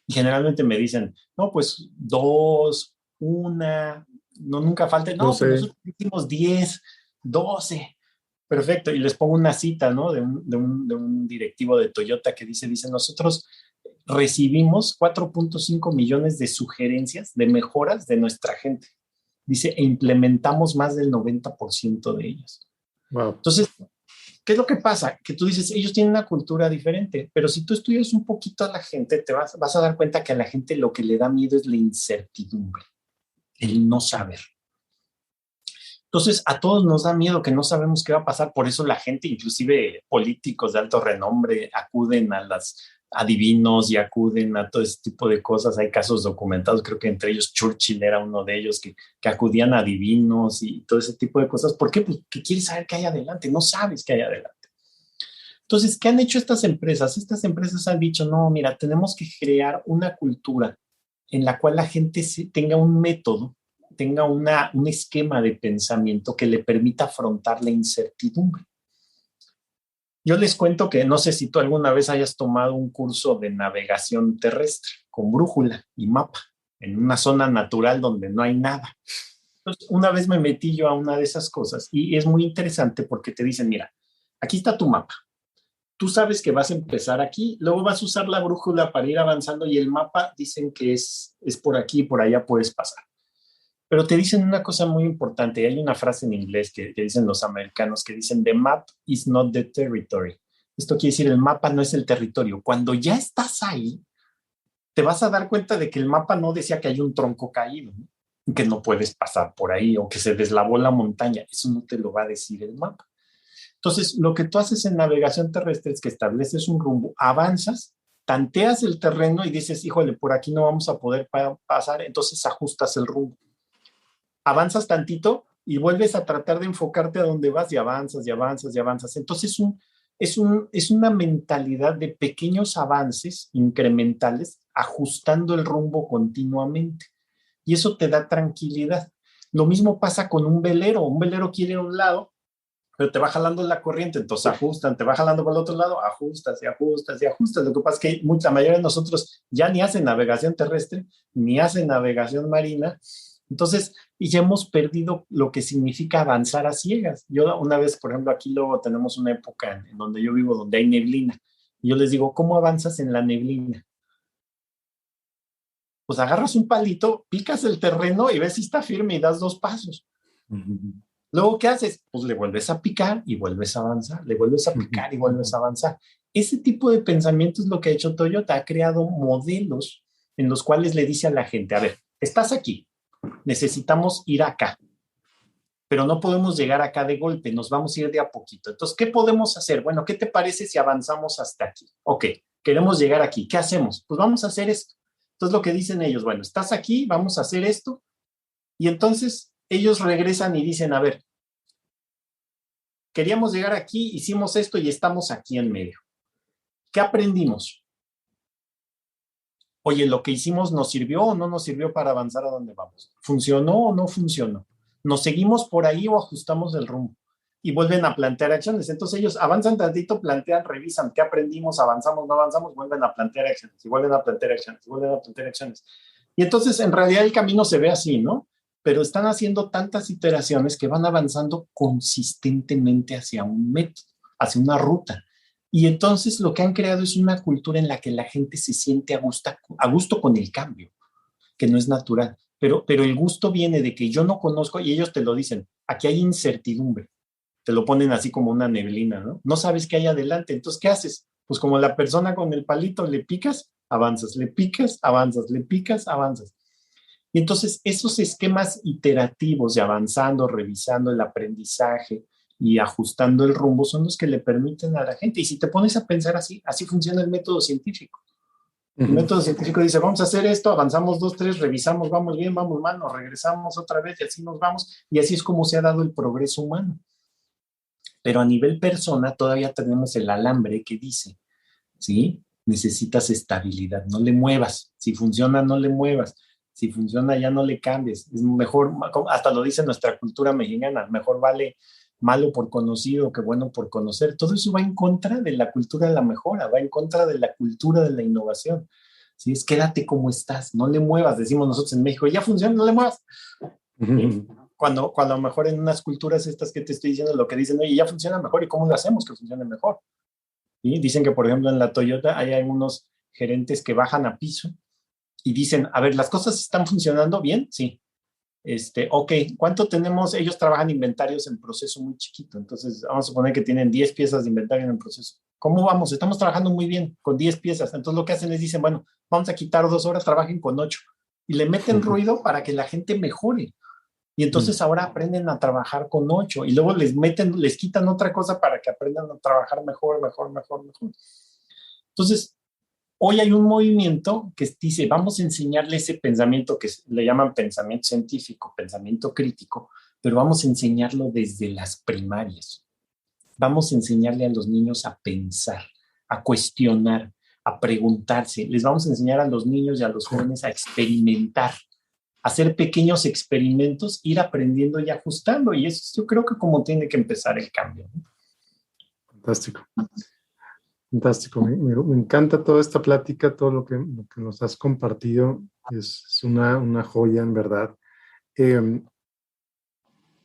Y generalmente me dicen, no, pues dos, una, no, nunca falta, No no, pues sé. nosotros hicimos 10, 12. Perfecto, y les pongo una cita, ¿no? De un directivo de Toyota que dice, nosotros recibimos 4.5 millones de sugerencias de mejoras de nuestra gente. Dice, e implementamos más del 90% de ellas. Wow. Entonces, ¿qué es lo que pasa? Que tú dices, ellos tienen una cultura diferente, pero si tú estudias un poquito a la gente, vas a dar cuenta que a la gente lo que le da miedo es la incertidumbre, el no saber. Entonces, a todos nos da miedo que no sabemos qué va a pasar, por eso la gente, inclusive políticos de alto renombre, acuden a las adivinos y acuden a todo ese tipo de cosas. Hay casos documentados, creo que entre ellos Churchill era uno de ellos que acudían a adivinos y todo ese tipo de cosas. ¿Por qué? Pues que quieres saber qué hay adelante, no sabes qué hay adelante. Entonces, ¿qué han hecho estas empresas? Estas empresas han dicho, no, mira, tenemos que crear una cultura en la cual la gente tenga un método, tenga un esquema de pensamiento que le permita afrontar la incertidumbre. Yo les cuento que no sé si tú alguna vez hayas tomado un curso de navegación terrestre con brújula y mapa en una zona natural donde no hay nada. Entonces, una vez me metí yo a una de esas cosas y es muy interesante porque te dicen, mira, aquí está tu mapa. Tú sabes que vas a empezar aquí, luego vas a usar la brújula para ir avanzando y el mapa dicen que es por aquí y por allá puedes pasar. Pero te dicen una cosa muy importante. Hay una frase en inglés que dicen los americanos que dicen, the map is not the territory. Esto quiere decir, el mapa no es el territorio. Cuando ya estás ahí, te vas a dar cuenta de que el mapa no decía que hay un tronco caído, ¿no? Y que no puedes pasar por ahí o que se deslavó la montaña. Eso no te lo va a decir el mapa. Entonces, lo que tú haces en navegación terrestre es que estableces un rumbo, avanzas, tanteas el terreno y dices, híjole, por aquí no vamos a poder pasar, entonces ajustas el rumbo. Avanzas tantito y vuelves a tratar de enfocarte a donde vas y avanzas y avanzas y avanzas. Entonces, es una mentalidad de pequeños avances incrementales ajustando el rumbo continuamente. Y eso te da tranquilidad. Lo mismo pasa con un velero. Un velero quiere ir a un lado, pero te va jalando la corriente, entonces ajustan, te va jalando por el otro lado, ajustas y ajustas y ajustas. Lo que pasa es que la mayoría de nosotros ya ni hacen navegación terrestre, ni hacen navegación marina, entonces, y ya hemos perdido lo que significa avanzar a ciegas. Yo una vez, por ejemplo, aquí luego tenemos una época en donde yo vivo, donde hay neblina, y yo les digo, ¿cómo avanzas en la neblina? Pues agarras un palito, picas el terreno y ves si está firme y das 2 pasos. Luego, ¿qué haces? Pues le vuelves a picar y vuelves a avanzar, le vuelves a picar y vuelves a avanzar. Ese tipo de pensamiento es lo que ha hecho Toyota, ha creado modelos en los cuales le dice a la gente, a ver, estás aquí, necesitamos ir acá, pero no podemos llegar acá de golpe, nos vamos a ir de a poquito. Entonces, ¿qué podemos hacer? Bueno, ¿qué te parece si avanzamos hasta aquí? Ok, queremos llegar aquí, ¿qué hacemos? Pues vamos a hacer esto. Entonces, lo que dicen ellos, bueno, estás aquí, vamos a hacer esto, y entonces ellos regresan y dicen, a ver, queríamos llegar aquí, hicimos esto y estamos aquí en medio. ¿Qué aprendimos? Oye, ¿lo que hicimos nos sirvió o no nos sirvió para avanzar a donde vamos? ¿Funcionó o no funcionó? ¿Nos seguimos por ahí o ajustamos el rumbo? Y vuelven a plantear acciones. Entonces ellos avanzan tantito, plantean, revisan qué aprendimos, avanzamos, no avanzamos, vuelven a plantear acciones y vuelven a plantear acciones y vuelven a plantear acciones. Y entonces en realidad el camino se ve así, ¿no? Pero están haciendo tantas iteraciones que van avanzando consistentemente hacia un método, hacia una ruta. Y entonces lo que han creado es una cultura en la que la gente se siente a gusto con el cambio, que no es natural. Pero el gusto viene de que yo no conozco y ellos te lo dicen, aquí hay incertidumbre. Te lo ponen así como una neblina, ¿no? No sabes qué hay adelante. Entonces, ¿qué haces? Pues como la persona con el palito, le picas, avanzas, le picas, avanzas, le picas, avanzas. Y entonces esos esquemas iterativos de avanzando, revisando el aprendizaje y ajustando el rumbo son los que le permiten a la gente. Y si te pones a pensar así, así funciona el método científico. El método científico dice, vamos a hacer esto, avanzamos 2, 3, revisamos, vamos bien, vamos mal, nos regresamos otra vez y así nos vamos. Y así es como se ha dado el progreso humano. Pero a nivel persona todavía tenemos el alambre que dice, ¿sí? Necesitas estabilidad, no le muevas. Si funciona, no le muevas. Si funciona, ya no le cambies. Es mejor, hasta lo dice nuestra cultura mexicana, mejor vale malo por conocido que bueno por conocer. Todo eso va en contra de la cultura de la mejora, va en contra de la cultura de la innovación. ¿Sí? Es quédate como estás, no le muevas. Decimos nosotros en México, ya funciona, no le muevas. ¿Sí? Cuando a lo mejor en unas culturas estas que te estoy diciendo, lo que dicen, oye, ya funciona mejor, ¿y cómo lo hacemos que funcione mejor? ¿Sí? Dicen que, por ejemplo, en la Toyota hay algunos gerentes que bajan a piso y dicen, a ver, ¿las cosas están funcionando bien? Sí. Ok, ¿cuánto tenemos? Ellos trabajan inventarios en proceso muy chiquito, entonces vamos a suponer que tienen 10 piezas de inventario en el proceso. ¿Cómo vamos? Estamos trabajando muy bien con 10 piezas. Entonces lo que hacen es dicen, bueno, vamos a quitar 2 horas, trabajen con 8. Y le meten ruido para que la gente mejore. Y entonces ahora aprenden a trabajar con 8 y luego les quitan otra cosa para que aprendan a trabajar mejor, mejor, mejor, mejor. Entonces, hoy hay un movimiento que dice, vamos a enseñarle ese pensamiento que le llaman pensamiento científico, pensamiento crítico, pero vamos a enseñarlo desde las primarias. Vamos a enseñarle a los niños a pensar, a cuestionar, a preguntarse. Les vamos a enseñar a los niños y a los jóvenes a experimentar, hacer pequeños experimentos, ir aprendiendo y ajustando. Y eso yo creo que como tiene que empezar el cambio. Fantástico. Fantástico. Me encanta toda esta plática, todo lo que nos has compartido. Es una joya, en verdad.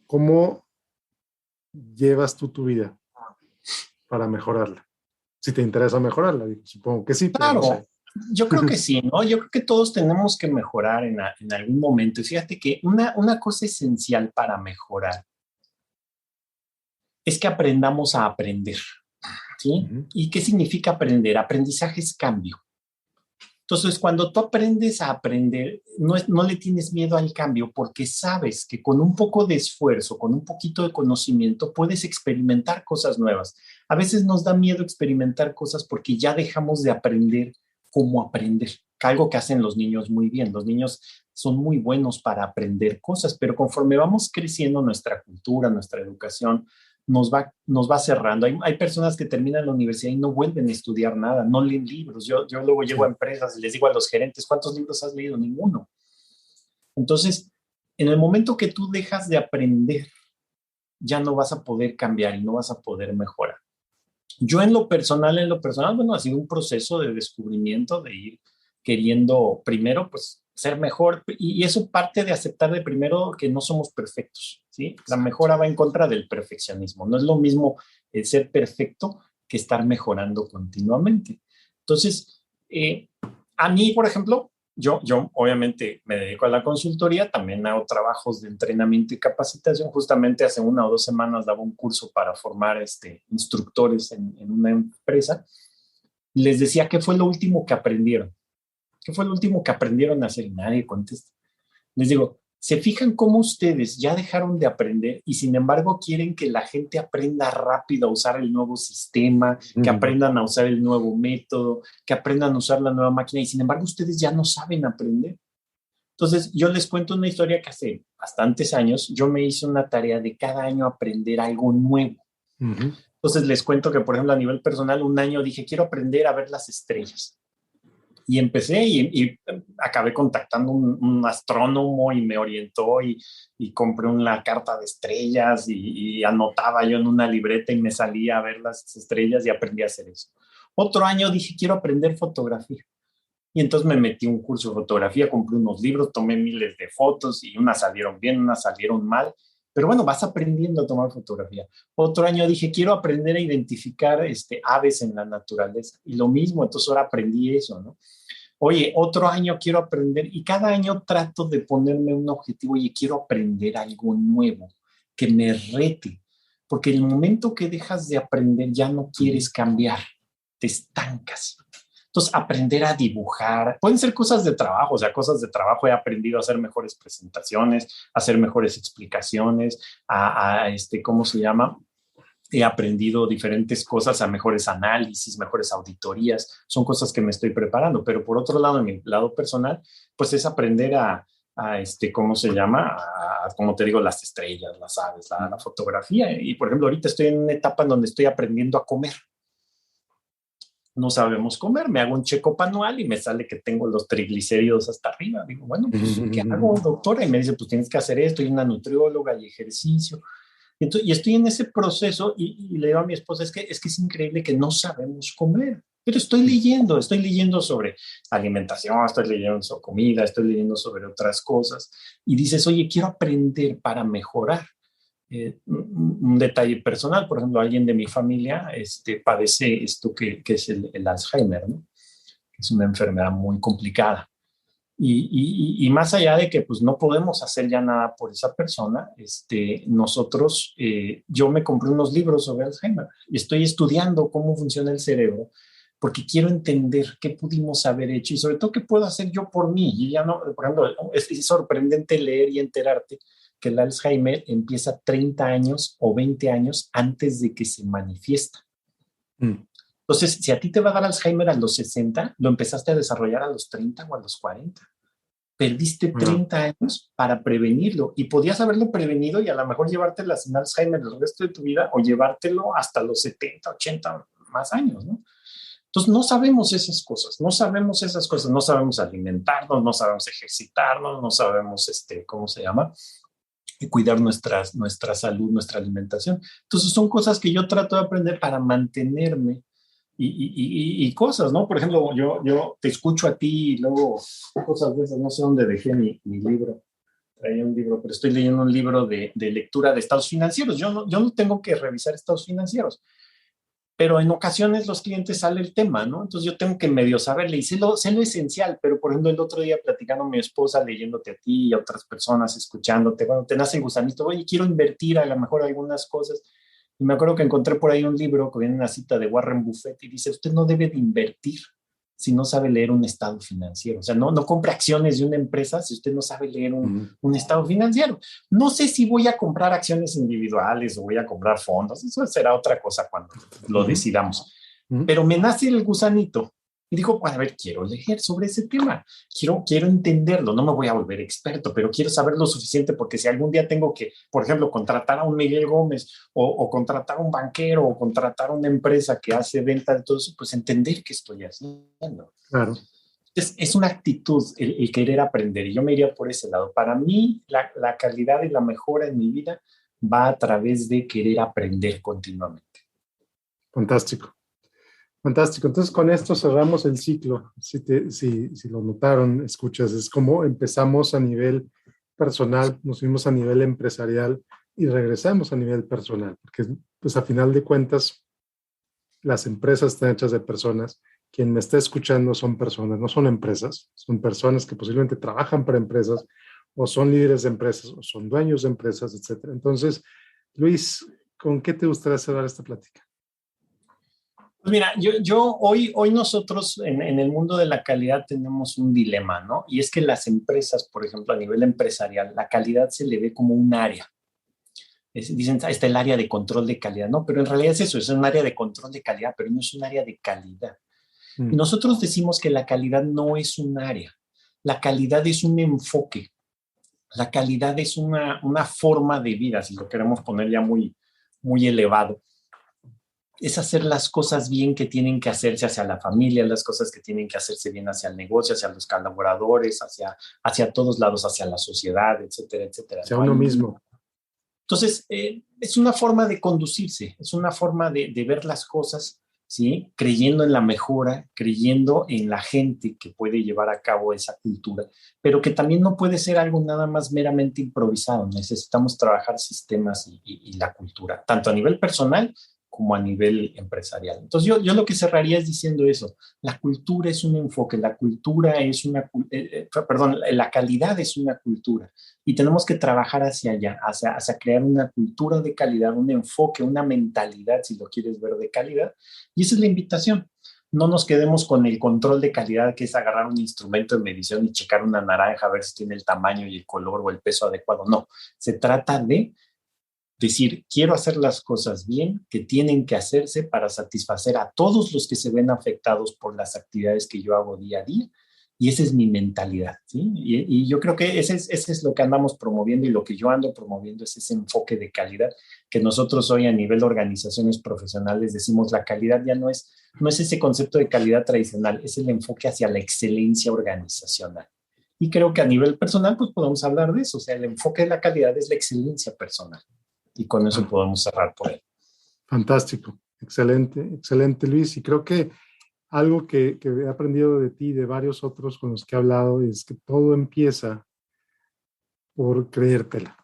¿Cómo llevas tú tu vida para mejorarla? Si te interesa mejorarla, supongo que sí, pero claro. No sé. Yo creo que sí, ¿no? Yo creo que todos tenemos que mejorar en algún momento. Y fíjate que una cosa esencial para mejorar es que aprendamos a aprender, ¿sí? ¿Y qué significa aprender? Aprendizaje es cambio. Entonces, cuando tú aprendes a aprender, no le tienes miedo al cambio porque sabes que con un poco de esfuerzo, con un poquito de conocimiento, puedes experimentar cosas nuevas. A veces nos da miedo experimentar cosas porque ya dejamos de aprender cómo aprender, algo que hacen los niños muy bien. Los niños son muy buenos para aprender cosas, pero conforme vamos creciendo nuestra cultura, nuestra educación, nos va cerrando. Hay personas que terminan la universidad y no vuelven a estudiar nada, no leen libros. Yo luego llego a empresas y les digo a los gerentes, ¿cuántos libros has leído? Ninguno. Entonces, en el momento que tú dejas de aprender, ya no vas a poder cambiar y no vas a poder mejorar. Yo en lo personal, bueno, ha sido un proceso de descubrimiento, de ir queriendo primero, pues, ser mejor. Y eso parte de aceptar de primero que no somos perfectos, ¿sí? La mejora va en contra del perfeccionismo. No es lo mismo ser perfecto que estar mejorando continuamente. Entonces, a mí, por ejemplo, yo obviamente me dedico a la consultoría, también hago trabajos de entrenamiento y capacitación. Justamente hace 1 o 2 semanas daba un curso para formar instructores en una empresa. Les decía, ¿qué fue lo último que aprendieron? ¿Qué fue lo último que aprendieron a hacer? Y nadie contesta. Les digo, ¿se fijan cómo ustedes ya dejaron de aprender y sin embargo quieren que la gente aprenda rápido a usar el nuevo sistema, que aprendan a usar el nuevo método, que aprendan a usar la nueva máquina y sin embargo ustedes ya no saben aprender? Entonces, yo les cuento una historia que hace bastantes años yo me hice una tarea de cada año aprender algo nuevo. Entonces, les cuento que, por ejemplo, a nivel personal, un año dije, quiero aprender a ver las estrellas. Y empecé y acabé contactando un astrónomo y me orientó y compré una carta de estrellas y anotaba yo en una libreta y me salía a ver las estrellas y aprendí a hacer eso. Otro año dije, quiero aprender fotografía. Y entonces me metí a un curso de fotografía, compré unos libros, tomé miles de fotos y unas salieron bien, unas salieron mal. Pero bueno, vas aprendiendo a tomar fotografía. Otro año dije, quiero aprender a identificar aves en la naturaleza. Y lo mismo, entonces ahora aprendí eso, ¿no? Oye, otro año quiero aprender y cada año trato de ponerme un objetivo. Oye, quiero aprender algo nuevo que me rete, porque el momento que dejas de aprender ya no quieres cambiar, te estancas. Entonces, aprender a dibujar, pueden ser cosas de trabajo, o sea, cosas de trabajo. He aprendido a hacer mejores presentaciones, a hacer mejores explicaciones, ¿cómo se llama? He aprendido diferentes cosas, a mejores análisis, mejores auditorías, son cosas que me estoy preparando, pero por otro lado, en mi lado personal, pues es aprender ¿cómo se llama? Como te digo, las estrellas, las aves, la fotografía. Y por ejemplo, ahorita estoy en una etapa en donde estoy aprendiendo a comer. No sabemos comer, me hago un check-up anual y me sale que tengo los triglicéridos hasta arriba. Digo, bueno, pues, ¿qué hago, doctora? Y me dice, pues tienes que hacer esto, y una nutrióloga y ejercicio. Y estoy en ese proceso y le digo a mi esposa, es que es increíble que no sabemos comer, pero estoy leyendo sobre alimentación, estoy leyendo sobre comida, estoy leyendo sobre otras cosas. Y dices, oye, quiero aprender para mejorar. Un detalle personal, por ejemplo, alguien de mi familia padece esto que es el Alzheimer, ¿no? Que es una enfermedad muy complicada. Y más allá de que pues no podemos hacer ya nada por esa persona, nosotros, yo me compré unos libros sobre Alzheimer y estoy estudiando cómo funciona el cerebro porque quiero entender qué pudimos haber hecho y sobre todo qué puedo hacer yo por mí. Y ya no, por ejemplo, es sorprendente leer y enterarte que el Alzheimer empieza 30 años o 20 años antes de que se manifiesta. Entonces, si a ti te va a dar Alzheimer a los 60, lo empezaste a desarrollar a los 30 o a los 40. Perdiste 30 años para prevenirlo y podías haberlo prevenido y a lo mejor llevártela sin Alzheimer el resto de tu vida o llevártelo hasta los 70, 80 más años, ¿no? Entonces, no sabemos esas cosas, no sabemos alimentarnos, no sabemos ejercitarnos, no sabemos, ¿cómo se llama? Cuidar nuestra salud, nuestra alimentación. Entonces, son cosas que yo trato de aprender para mantenerme y cosas, ¿no? Por ejemplo, yo te escucho a ti y luego cosas de esas, no sé dónde dejé mi libro. Traía un libro, pero estoy leyendo un libro de lectura de estados financieros. Yo no tengo que revisar estados financieros, pero en ocasiones los clientes sale el tema, ¿no? Entonces yo tengo que medio saberle y sé lo esencial, pero por ejemplo el otro día platicando con mi esposa, leyéndote a ti y a otras personas, escuchándote, bueno, te nace el gusanito, oye, quiero invertir a lo mejor algunas cosas. Y me acuerdo que encontré por ahí un libro que viene una cita de Warren Buffett y dice, usted no debe de invertir si no sabe leer un estado financiero. O sea, no compre acciones de una empresa si usted no sabe leer un estado financiero. No sé si voy a comprar acciones individuales o voy a comprar fondos. Eso será otra cosa cuando lo decidamos. Pero me nace el gusanito y digo, a ver, quiero leer sobre ese tema. Quiero entenderlo. No me voy a volver experto, pero quiero saber lo suficiente porque si algún día tengo que, por ejemplo, contratar a un Miguel Gómez o contratar a un banquero o contratar a una empresa que hace venta de todo eso, pues entender qué estoy haciendo. Claro. Es una actitud el querer aprender y yo me iría por ese lado. Para mí, la calidad y la mejora en mi vida va a través de querer aprender continuamente. Fantástico. Fantástico. Entonces, con esto cerramos el ciclo. Si lo notaron, escuchas, es como empezamos a nivel personal, nos fuimos a nivel empresarial y regresamos a nivel personal, porque pues a final de cuentas las empresas están hechas de personas quien me está escuchando son personas, no son empresas, son personas que posiblemente trabajan para empresas o son líderes de empresas o son dueños de empresas, etcétera. Entonces, Luis, ¿con qué te gustaría cerrar esta plática? Pues mira, hoy nosotros en el mundo de la calidad tenemos un dilema, ¿no? Y es que las empresas, por ejemplo, a nivel empresarial, la calidad se le ve como un área. Dicen, está el área de control de calidad, ¿no? Pero en realidad es eso, es un área de control de calidad, pero no es un área de calidad. Y nosotros decimos que la calidad no es un área, la calidad es un enfoque, la calidad es una forma de vida, si lo queremos poner ya muy, muy elevado. Es hacer las cosas bien que tienen que hacerse hacia la familia, las cosas que tienen que hacerse bien hacia el negocio, hacia los colaboradores, hacia todos lados, hacia la sociedad, etcétera, etcétera. Hacia uno mismo. Entonces, es una forma de conducirse, es una forma de ver las cosas, ¿sí? Creyendo en la mejora, creyendo en la gente que puede llevar a cabo esa cultura, pero que también no puede ser algo nada más meramente improvisado. Necesitamos trabajar sistemas y la cultura, tanto a nivel personal como a nivel empresarial. Entonces, yo lo que cerraría es diciendo eso. La cultura es un enfoque, la cultura es la calidad es una cultura y tenemos que trabajar hacia allá, hacia crear una cultura de calidad, un enfoque, una mentalidad, si lo quieres ver, de calidad. Y esa es la invitación. No nos quedemos con el control de calidad, que es agarrar un instrumento de medición y checar una naranja a ver si tiene el tamaño y el color o el peso adecuado. No, se trata de decir, quiero hacer las cosas bien, que tienen que hacerse para satisfacer a todos los que se ven afectados por las actividades que yo hago día a día. Y esa es mi mentalidad, ¿sí? Y yo creo que ese es lo que andamos promoviendo y lo que yo ando promoviendo es ese enfoque de calidad que nosotros hoy a nivel de organizaciones profesionales decimos la calidad ya no es ese concepto de calidad tradicional, es el enfoque hacia la excelencia organizacional. Y creo que a nivel personal, pues podemos hablar de eso, o sea, el enfoque de la calidad es la excelencia personal. Y con eso podemos cerrar por él. Fantástico, excelente, excelente Luis. Y creo que algo que he aprendido de ti y de varios otros con los que he hablado es que todo empieza por creértela,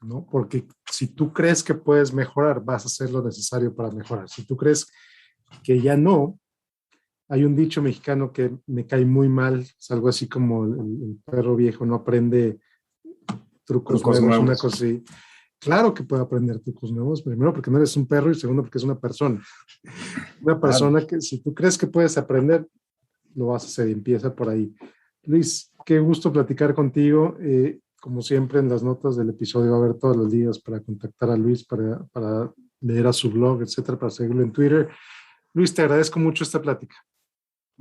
¿no? Porque si tú crees que puedes mejorar, vas a hacer lo necesario para mejorar. Si tú crees que ya no, hay un dicho mexicano que me cae muy mal, es algo así como el perro viejo no aprende trucos nuevos, una cosa así. Claro que puede aprender trucos nuevos, primero porque no eres un perro y segundo porque es una persona. Una persona que si tú crees que puedes aprender, lo vas a hacer y empieza por ahí. Luis, qué gusto platicar contigo. Como siempre en las notas del episodio va a haber todos los días para contactar a Luis, para leer a su blog, etcétera, para seguirlo en Twitter. Luis, te agradezco mucho esta plática.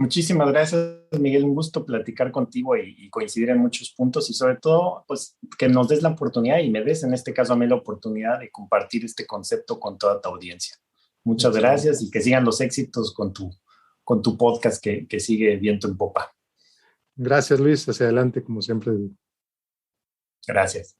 Muchísimas gracias, Miguel. Un gusto platicar contigo y coincidir en muchos puntos y sobre todo, pues, que nos des la oportunidad y me des, en este caso a mí, la oportunidad de compartir este concepto con toda tu audiencia. Muchas gracias y que sigan los éxitos con tu podcast que sigue viento en popa. Gracias, Luis. Hacia adelante, como siempre. Gracias.